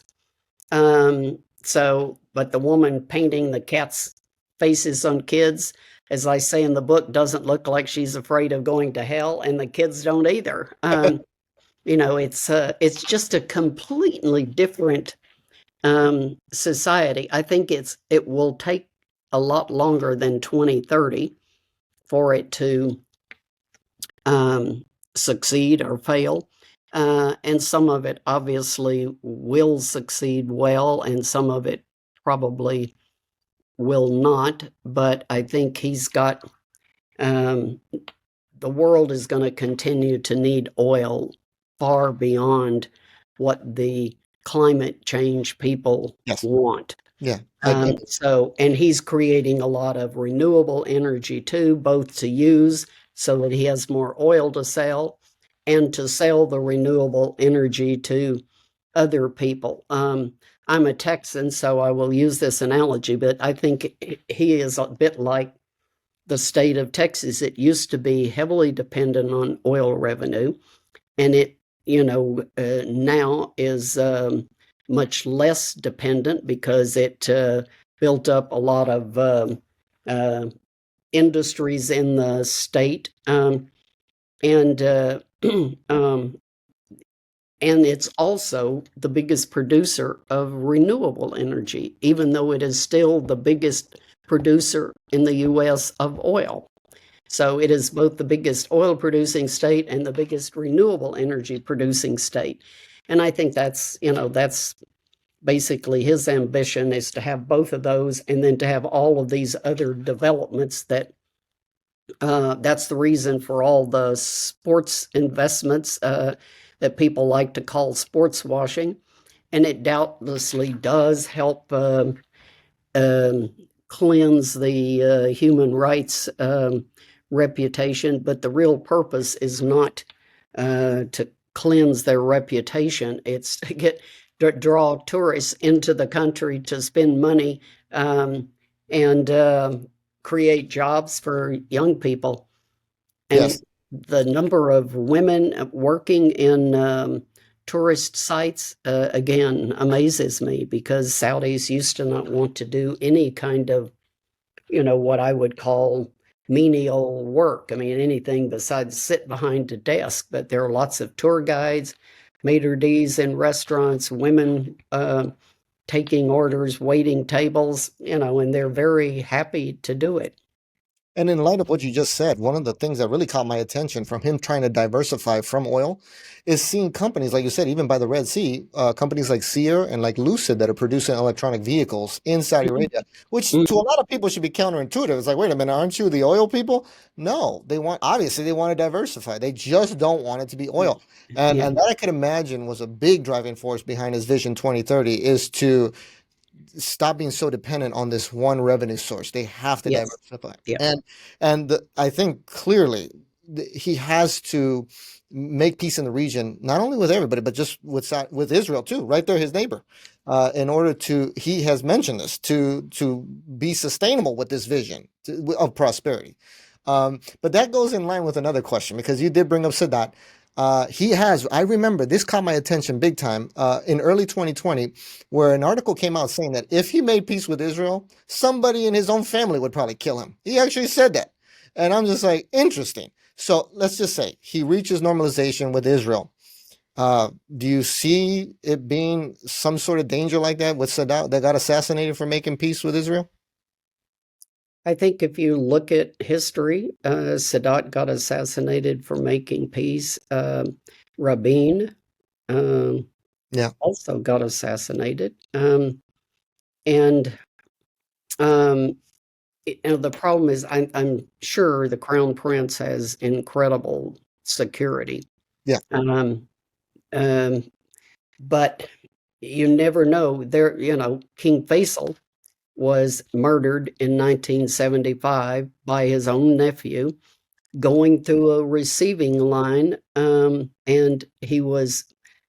But the woman painting the cat's faces on kids, as I say in the book, doesn't look like she's afraid of going to hell, and the kids don't either. It's just a completely different society. I think it will take a lot longer than 2030 for it to succeed or fail. And some of it obviously will succeed well, and some of it probably will not. But I think he's got, the world is going to continue to need oil far beyond what the climate change people Yes. want. Yeah. And he's creating a lot of renewable energy too, both to use so that he has more oil to sell, and to sell the renewable energy to other people. I'm a Texan, so I will use this analogy, but I think he is a bit like the state of Texas. It used to be heavily dependent on oil revenue, and it, now is much less dependent because it built up a lot of industries in the state, and um, and it's also the biggest producer of renewable energy, even though it is still the biggest producer in the U.S. of oil. So it is both the biggest oil producing state and the biggest renewable energy producing state. And I think that's basically his ambition, is to have both of those, and then to have all of these other developments that's the reason for all the sports investments that people like to call sports washing. And it doubtlessly does help cleanse the human rights reputation, but the real purpose is not to cleanse their reputation. It's to draw tourists into the country to spend money, and create jobs for young people. And Yes. the number of women working in tourist sites, again, amazes me, because Saudis used to not want to do any kind of, what I would call menial work. I mean, anything besides sit behind a desk. But there are lots of tour guides, maitre d's in restaurants, women taking orders, waiting tables, and they're very happy to do it. And in light of what you just said, one of the things that really caught my attention from him trying to diversify from oil is seeing companies, like you said, even by the Red Sea, companies like Sear and like Lucid that are producing electronic vehicles in Saudi Arabia, which to a lot of people should be counterintuitive. It's like, wait a minute, aren't you the oil people? No, obviously they want to diversify. They just don't want it to be oil. And Yeah. and that I could imagine was a big driving force behind his Vision 2030, is to stop being so dependent on this one revenue source. They have to Yes. diversify. Yeah. I think clearly he has to make peace in the region, not only with everybody, but just with Israel too, right there, his neighbor. In order to, he has mentioned this, to be sustainable with this vision of prosperity. But that goes in line with another question, because you did bring up Sadat. I remember this caught my attention big time in early 2020, where an article came out saying that if he made peace with Israel, somebody in his own family would probably kill him. He actually said that. And I'm just like, interesting. So let's just say he reaches normalization with Israel. Do you see it being some sort of danger like that with Sadat that got assassinated for making peace with Israel? I think if you look at history, Sadat got assassinated for making peace. Rabin um, Yeah. also got assassinated. And um, the problem is, I'm sure the crown prince has incredible security. Yeah. Um, um, but you never know. King Faisal was murdered in 1975 by his own nephew going through a receiving line, and he was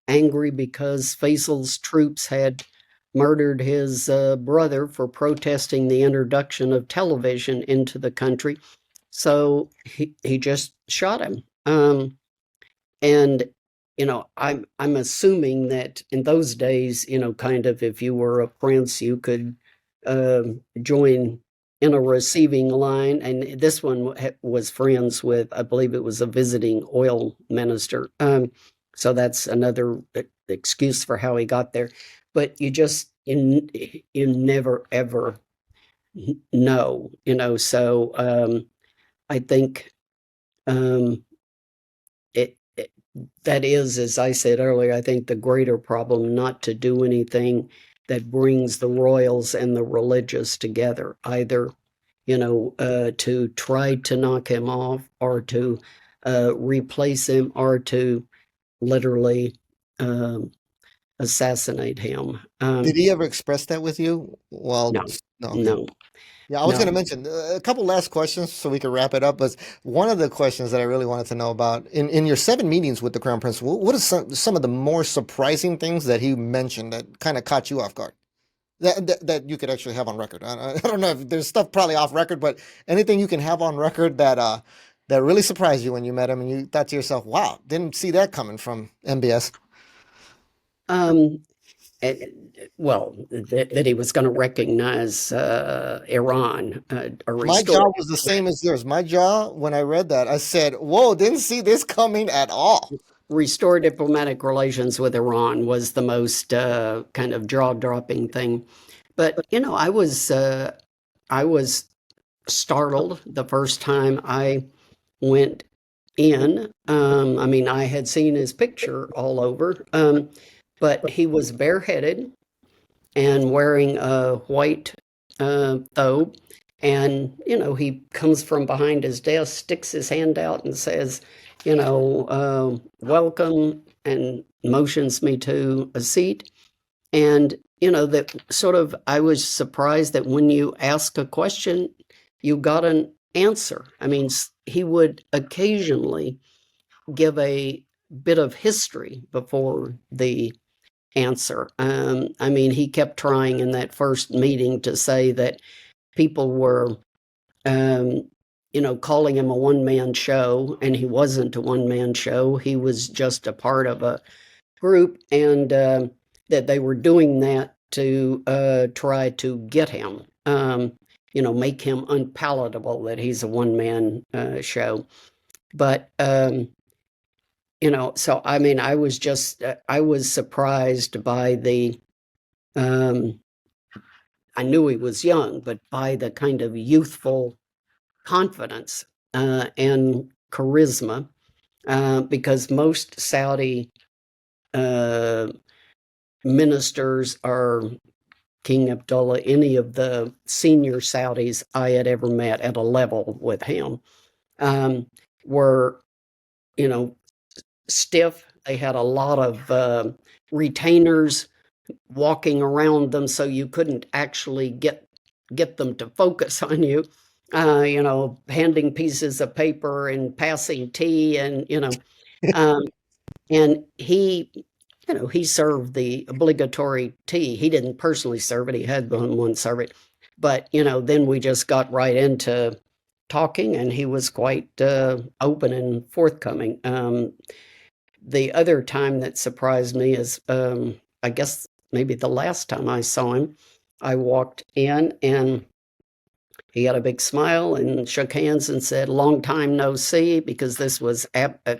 angry because Faisal's troops had murdered his brother for protesting the introduction of television into the country. So he just shot him. And I'm assuming that in those days, kind of if you were a prince, you could join in a receiving line. And this one was friends with, I believe it was a visiting oil minister. So that's another excuse for how he got there. But you never ever know, So I think um, it that is, as I said earlier, I think the greater problem not to do anything that brings the royals and the religious together, either, to try to knock him off or to replace him or to literally um, assassinate him. Did he ever express that with you? Well, No, no, okay. no, Yeah, I was going no. to mention a couple last questions so we can wrap it up. But one of the questions that I really wanted to know about in your 7 meetings with the Crown Prince, what are some of the more surprising things that he mentioned that kind of caught you off guard? That you could actually have on record. I don't know if there's stuff probably off record, but anything you can have on record that really surprised you when you met him and you thought to yourself, "Wow, didn't see that coming from MbS." Um, eh, well, that he was going to recognize Iran or My restore jaw it. was the same as yours. My jaw, when I read that, I said, "Whoa, didn't see this coming at all." Restore diplomatic relations with Iran was the most kind of jaw-dropping thing. But I was startled the first time I went in. I mean, I had seen his picture all over, but he was bareheaded and wearing a white thobe. And, he comes from behind his desk, sticks his hand out and says, welcome, and motions me to a seat. And, that sort of, I was surprised that when you ask a question, you got an answer. I mean, he would occasionally give a bit of history before the answer. I mean, he kept trying in that first meeting to say that people were, um, calling him a one-man show, and he wasn't a one-man show. He was just a part of a group, and that they were doing that to try to get him, make him unpalatable that he's a one-man show. But so I mean, I was surprised by the um, I knew he was young, but by the kind of youthful confidence and charisma, because most Saudi uh, ministers are King Abdullah, any of the senior Saudis I had ever met at a level with him, were, you know, stiff. They had a lot of retainers walking around them, so you couldn't actually get them to focus on you. Handing pieces of paper and passing tea, and um, and he served the obligatory tea. He didn't personally serve it; he had one serve it. But then we just got right into talking, and he was quite open and forthcoming. The other time that surprised me is, I guess maybe the last time I saw him, I walked in and he had a big smile and shook hands and said, "Long time no see," because this was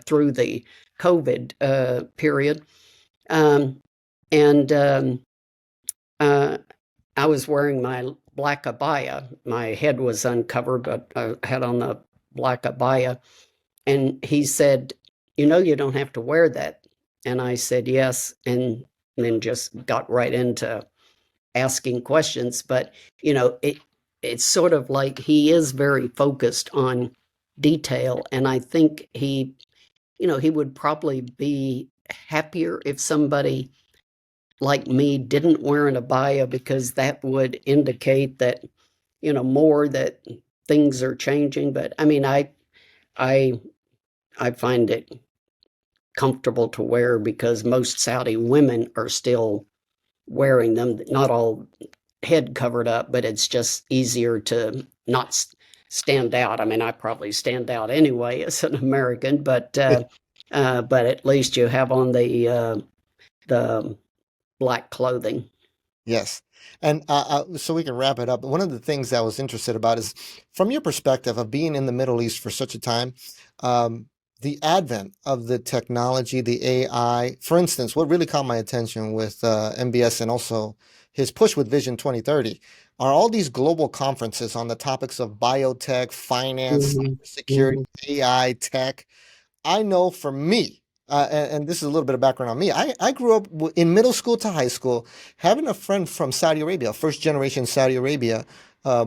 through the COVID period. Um, and uh, I was wearing my black abaya. My head was uncovered, but I had on the black abaya. And he said, "You know, you don't have to wear that." And I said, "Yes." And then just got right into asking questions. But, it's sort of like he is very focused on detail. And I think he would probably be happier if somebody like me didn't wear an abaya, because that would indicate that, more that things are changing. But I mean, I I find it comfortable to wear because most Saudi women are still wearing them, not all head covered up, but it's just easier to not stand out. I mean, I probably stand out anyway as an American, but at least you have on the black clothing. Yes. And so we can wrap it up. One of the things I was interested about is from your perspective of being in the Middle East for such a time, um, the advent of the technology, the AI, for instance, what really caught my attention with MbS and also his push with Vision 2030 are all these global conferences on the topics of biotech, finance, Hmm. cybersecurity, Hmm. AI, tech. I know for me, and this is a little bit of background on me. I grew up in middle school to high school having a friend from Saudi Arabia, first generation Saudi Arabia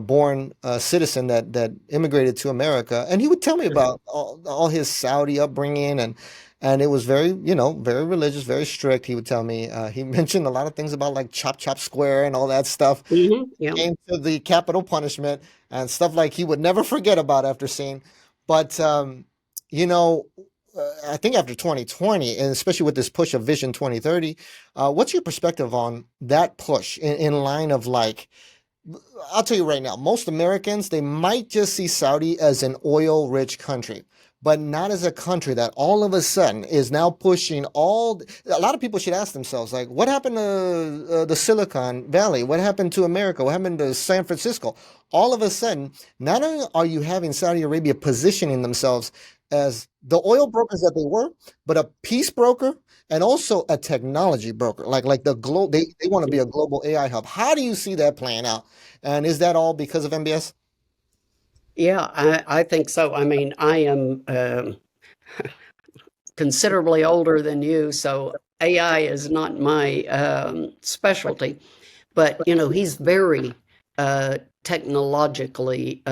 born citizen that immigrated to America, and he would tell me about all his Saudi upbringing and it was very very religious, very strict. He would tell me he mentioned a lot of things about like chop chop square and all that stuff. Hmm. Yeah. Came to the capital punishment and stuff like he would never forget about after seeing. But you know, I think after 2020, and especially with this push of Vision 2030, what's your perspective on that push in line of like, I'll tell you right now, most Americans, they might just see Saudi as an oil-rich country, but not as a country that all of a sudden is now pushing all. A lot of people should ask themselves, like, what happened to the Silicon Valley? What happened to America? What happened to San Francisco? All of a sudden, not only are you having Saudi Arabia positioning themselves as the oil brokers that they were, but a peace broker and also a technology broker. Like the global, they want to be a global AI hub. How do you see that playing out? And is that all because of MbS? Yeah, I think so. I mean, I am considerably older than you, so AI is not my specialty. But he's very technologically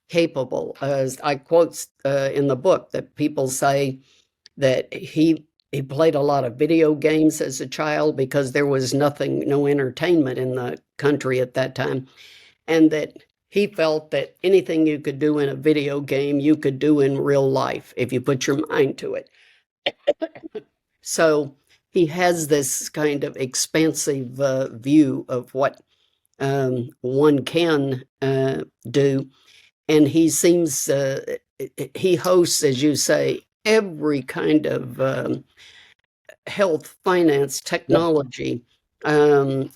capable. As I quote in the book, that people say that he played a lot of video games as a child because there was no entertainment in the country at that time, and that he felt that anything you could do in a video game, you could do in real life if you put your mind to it. So he has this kind of expansive view of what one can do. And he hosts, as you say, every kind of health, finance, Yep. technology. Um,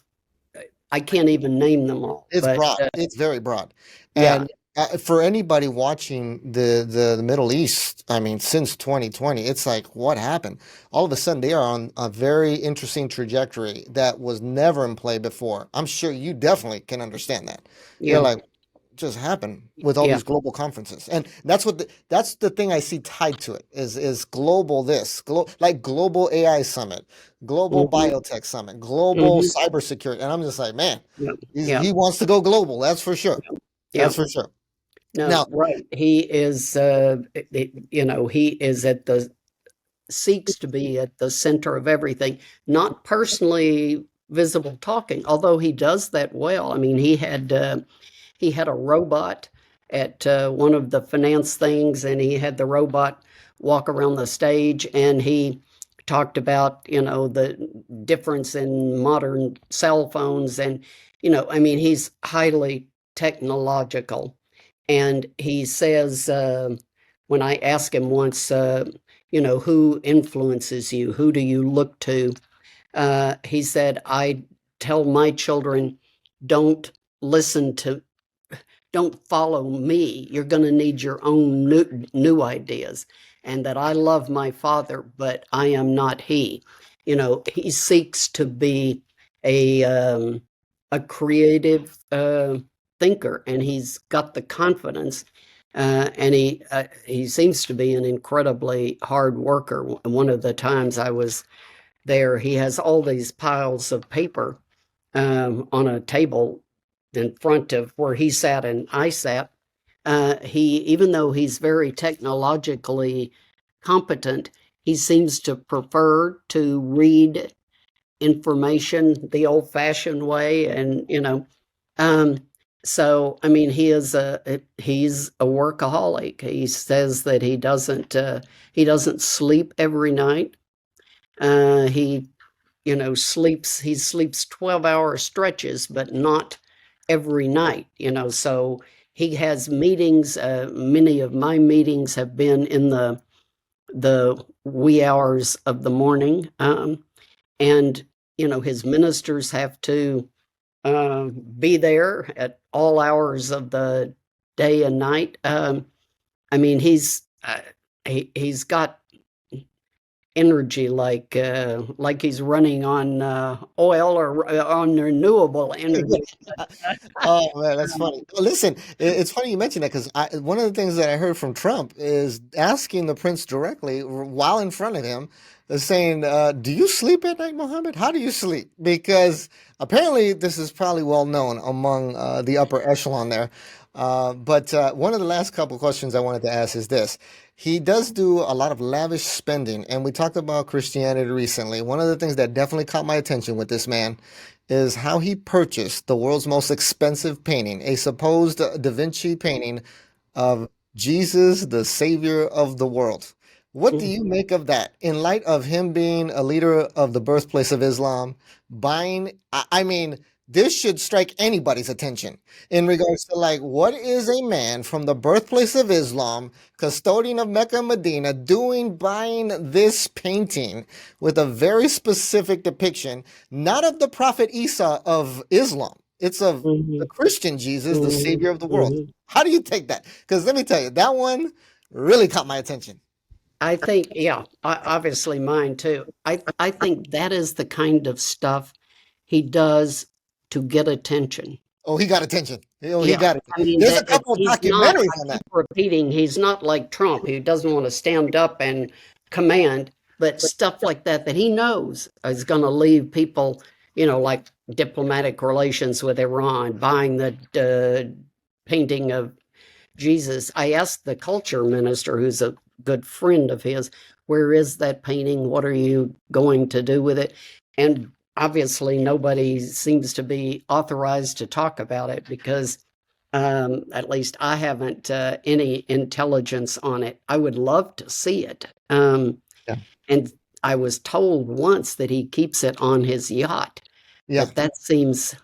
I can't even name them all, It's but broad. It's very broad. yeah. And for anybody watching the Middle East, I mean, since 2020, it's like, what happened? All of a sudden, they are on a very interesting trajectory that was never in play before. I'm sure you definitely can understand that. You're Yeah. like, just happened with all Yeah. these global conferences, and that's the thing I see tied to it is global like global AI summit, global Hmm. biotech summit, global Hmm. cybersecurity, and I'm just like, man, Yeah. Yeah. he wants to go global. That's for sure. Yeah. That's for sure. No, Now, right. He is, he is at the seeks to be at the center of everything, not personally visible talking, although he does that well. I mean, he had a robot at one of the finance things, and he had the robot walk around the stage, and he talked about the difference in modern cell phones, and I mean, he's highly technological. And he says, when I asked him once, who influences you? Who do you look to? He said, I tell my children, don't listen to don't follow me. You're going to need your own new ideas. And that I love my father, but I am not he. He seeks to be a a creative thinker, and he's got the confidence. And he seems to be an incredibly hard worker. One of the times I was there, he has all these piles of paper on a table in front of where he sat and I sat. Even though he's very technologically competent, he seems to prefer to read information the old-fashioned way, and um, so I mean, he's a workaholic. He says that he doesn't sleep every night. He he sleeps 12-hour stretches, but not every night, so he has meetings. Many of my meetings have been in the wee hours of the morning. And his ministers have to be there at all hours of the day and night. I mean, he's got energy like he's running on oil or on renewable energy. Oh man, that's funny. Well, listen, it's funny you mentioned that because one of the things that I heard from Trump is asking the prince directly while in front of him, saying, "Do you sleep at night, Mohammed? How do you sleep?" Because apparently this is probably well known among the upper echelon there. But one of the last couple questions I wanted to ask is this. He does do a lot of lavish spending, and we talked about Christianity recently. One of the things that definitely caught my attention with this man is how he purchased the world's most expensive painting, a supposed Da Vinci painting of Jesus, the Savior of the world. What do you make of that in light of him being a leader of the birthplace of Islam, buying? I mean, this should strike anybody's attention in regards to like, what is a man from the birthplace of Islam, custodian of Mecca and Medina, buying this painting with a very specific depiction, not of the Prophet Isa of Islam. It's of the Mhm, Christian Jesus, the mhm, Savior of the world. mhm. How do you take that? Because let me tell you, that one really caught my attention. I think, yeah, obviously mine too. I think that is the kind of stuff he does to get attention. Oh, he got attention. Oh, he Yeah, got it. I mean There's a that couple of he's not. documentaries I on that. keep repeating, he's not like Trump, who doesn't want to stand up and command, but stuff like that he knows is going to leave people, like diplomatic relations with Iran, buying the painting of Jesus. I asked the culture minister, who's a good friend of his, where is that painting? What are you going to do with it? And obviously, nobody seems to be authorized to talk about it because, at least, I haven't any intelligence on it. I would love to see it. Yeah. And I was told once that he keeps it on his yacht, Yeah. but that seems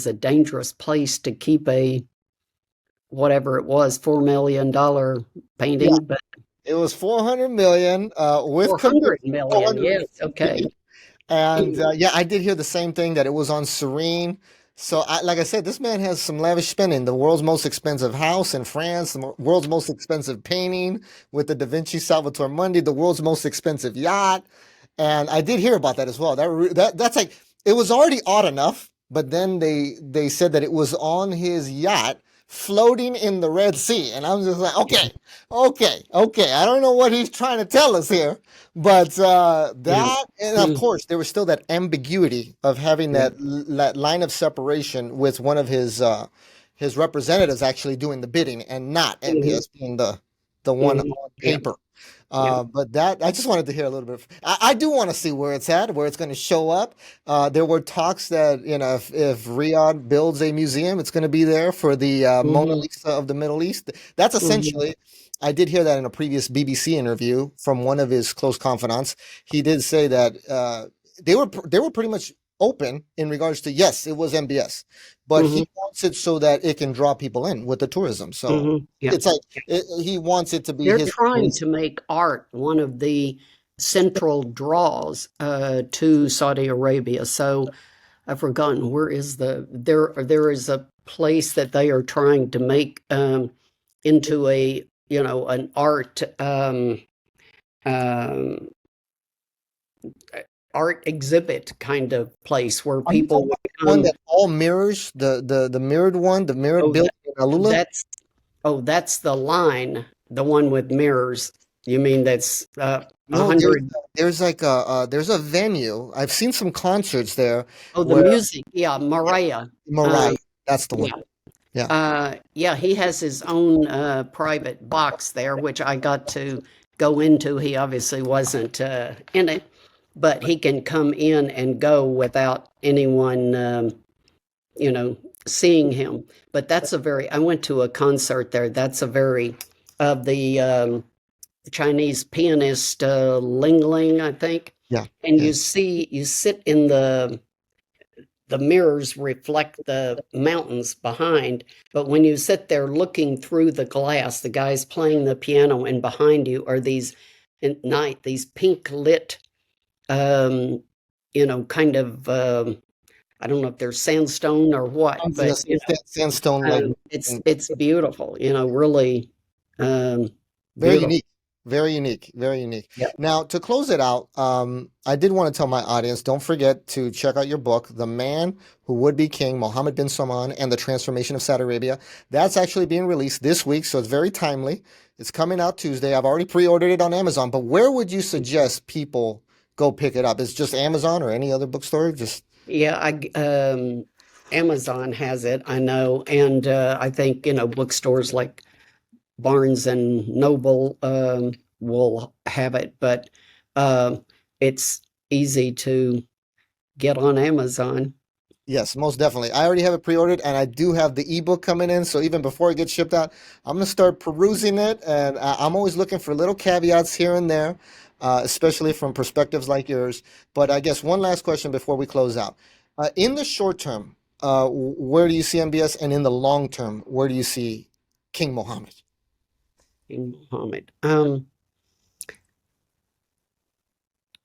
a dangerous place to keep a whatever it was, $4 million Yeah. painting, but It was 400 million with commission. 400 million. 400 Yes. Okay. And yeah, I did hear the same thing that it was on Serene. So, like I said, this man has some lavish spending. The world's most expensive house in France, the world's most expensive painting with the Da Vinci Salvator Mundi, the world's most expensive yacht. And I did hear about that as well. That's like it was already odd enough, but then they said that it was on his yacht floating in the Red Sea, and I'm just like, okay. I don't know what he's trying to tell us here, but Yeah. that, and of Mm, course, there was still that ambiguity of having yeah. that line of separation with one of his representatives actually doing the bidding and not Mhm, MbS being the one mhm. on Yeah. paper. Yeah. But that I just wanted to hear a little bit. I do want to see where it's at, where it's going to show up. There were talks that if Riyadh builds a museum, it's going to be there for the Mona Mhm, Lisa of the Middle East. That's mhm, essentially. I did hear that in a previous BBC interview from one of his close confidants. He did say that they were pretty much open in regards to yes, it was MbS, but mhm, he wants it so that it can draw people in with the tourism. So mhm. Yeah. it's like he wants it to be They're his. trying to make art one of the central draws to Saudi Arabia. So I've forgotten where is there is a place that they are trying to make into a, an um, art exhibit kind of place where Are you people talking would about the one come. that all mirrors, the mirrored one, the mirrored Oh, building in Alula? that's that's the line, the one with mirrors. You mean that's a No, hundred? there's like there's a venue. I've seen some concerts there Oh, the where music. Yeah, yeah, Maria. Mariah, Um, that's the one. yeah. Yeah. Yeah, he has his own private box there, which I got to go into. He obviously wasn't in it, but he can come in and go without anyone, you know, seeing him. But I went to a concert there. That's a very, of the Chinese pianist Ling Ling, I think. Yeah. And Yeah. you sit in the mirrors reflect the mountains behind, but when you sit there looking through the glass, the guy's playing the piano, and behind you are these at night these pink lit, um, kind of I don't know if they're sandstone or what, but Yes, sandstone like it's beautiful, really um, very beautiful. unique. Very unique. Very unique. Yeah. Now, to close it out, I did want to tell my audience, don't forget to check out your book, The Man Who Would Be King, Mohammed bin Salman and the Transformation of Saudi Arabia. That's actually being released this week, so it's very timely. It's coming out Tuesday. I've already pre-ordered it on Amazon, but where would you suggest people go pick it up? Is it just Amazon or any other bookstore? Just Yeah, Amazon has it, I know, and I think bookstores like Barnes and Noble will have it, but it's easy to get on Amazon. yes, most definitely. I already have it pre-ordered and I do have the ebook coming in. So even before it gets shipped out, I'm going to start perusing it. And I'm always looking for little caveats here and there, especially from perspectives like yours. But I guess one last question before we close out. In the short term, where do you see MBS? And in the long term, where do you see King Mohammed? King Mohammed.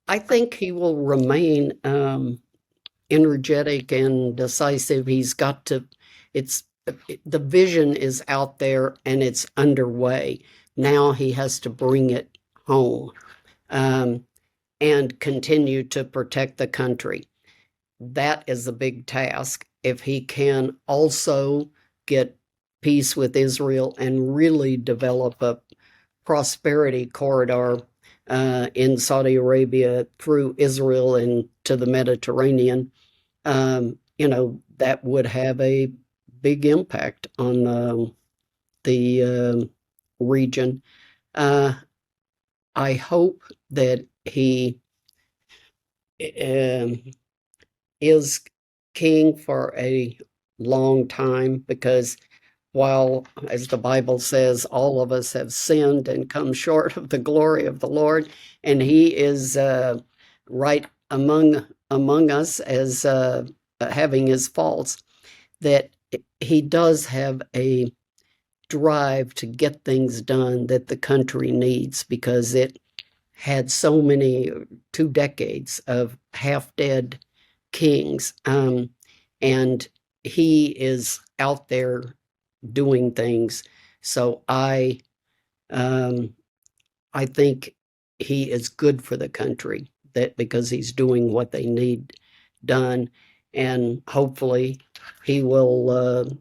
I think he will remain energetic and decisive. He's got to. It's the vision is out there and it's underway. Now he has to bring it home um, and continue to protect the country. That is a big task. If he can also get peace with Israel and really develop a prosperity corridor in Saudi Arabia through Israel and to the Mediterranean, that would have a big impact on the region. Uh, I hope that he um, is king for a long time because while, as the Bible says, all of us have sinned and come short of the glory of the Lord, and he is right among us as having his faults, that he does have a drive to get things done that the country needs because it had so many 2 decades of half dead kings. And he is out there doing things. So um, I think he is good for the country that because he's doing what they need done, and hopefully he will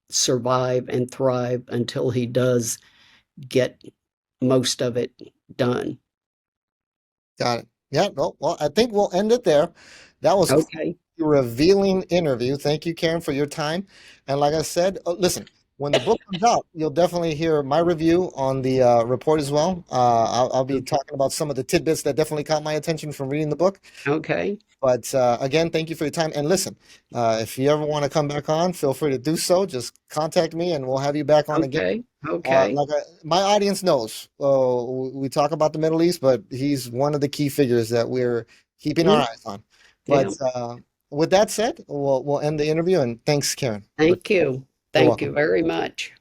survive and thrive until he does get most of it done. Got it. Yeah, no, well, I think we'll end it there. That was Okay. a revealing interview. Thank you, Karen, for your time. And like I said, listen, when the book comes out, you'll definitely hear my review on the report as well. I'll be talking about some of the tidbits that definitely caught my attention from reading the book. Okay. But again, thank you for your time. And listen, if you ever want to come back on, feel free to do so. Just contact me and we'll have you back on again. Okay. Okay. My audience knows we talk about the Middle East, but he's one of the key figures that we're keeping our Mm, eyes on. yeah. But with that said, we'll end the interview and thanks, Karen. Thank you. You're Thank welcome. you very much.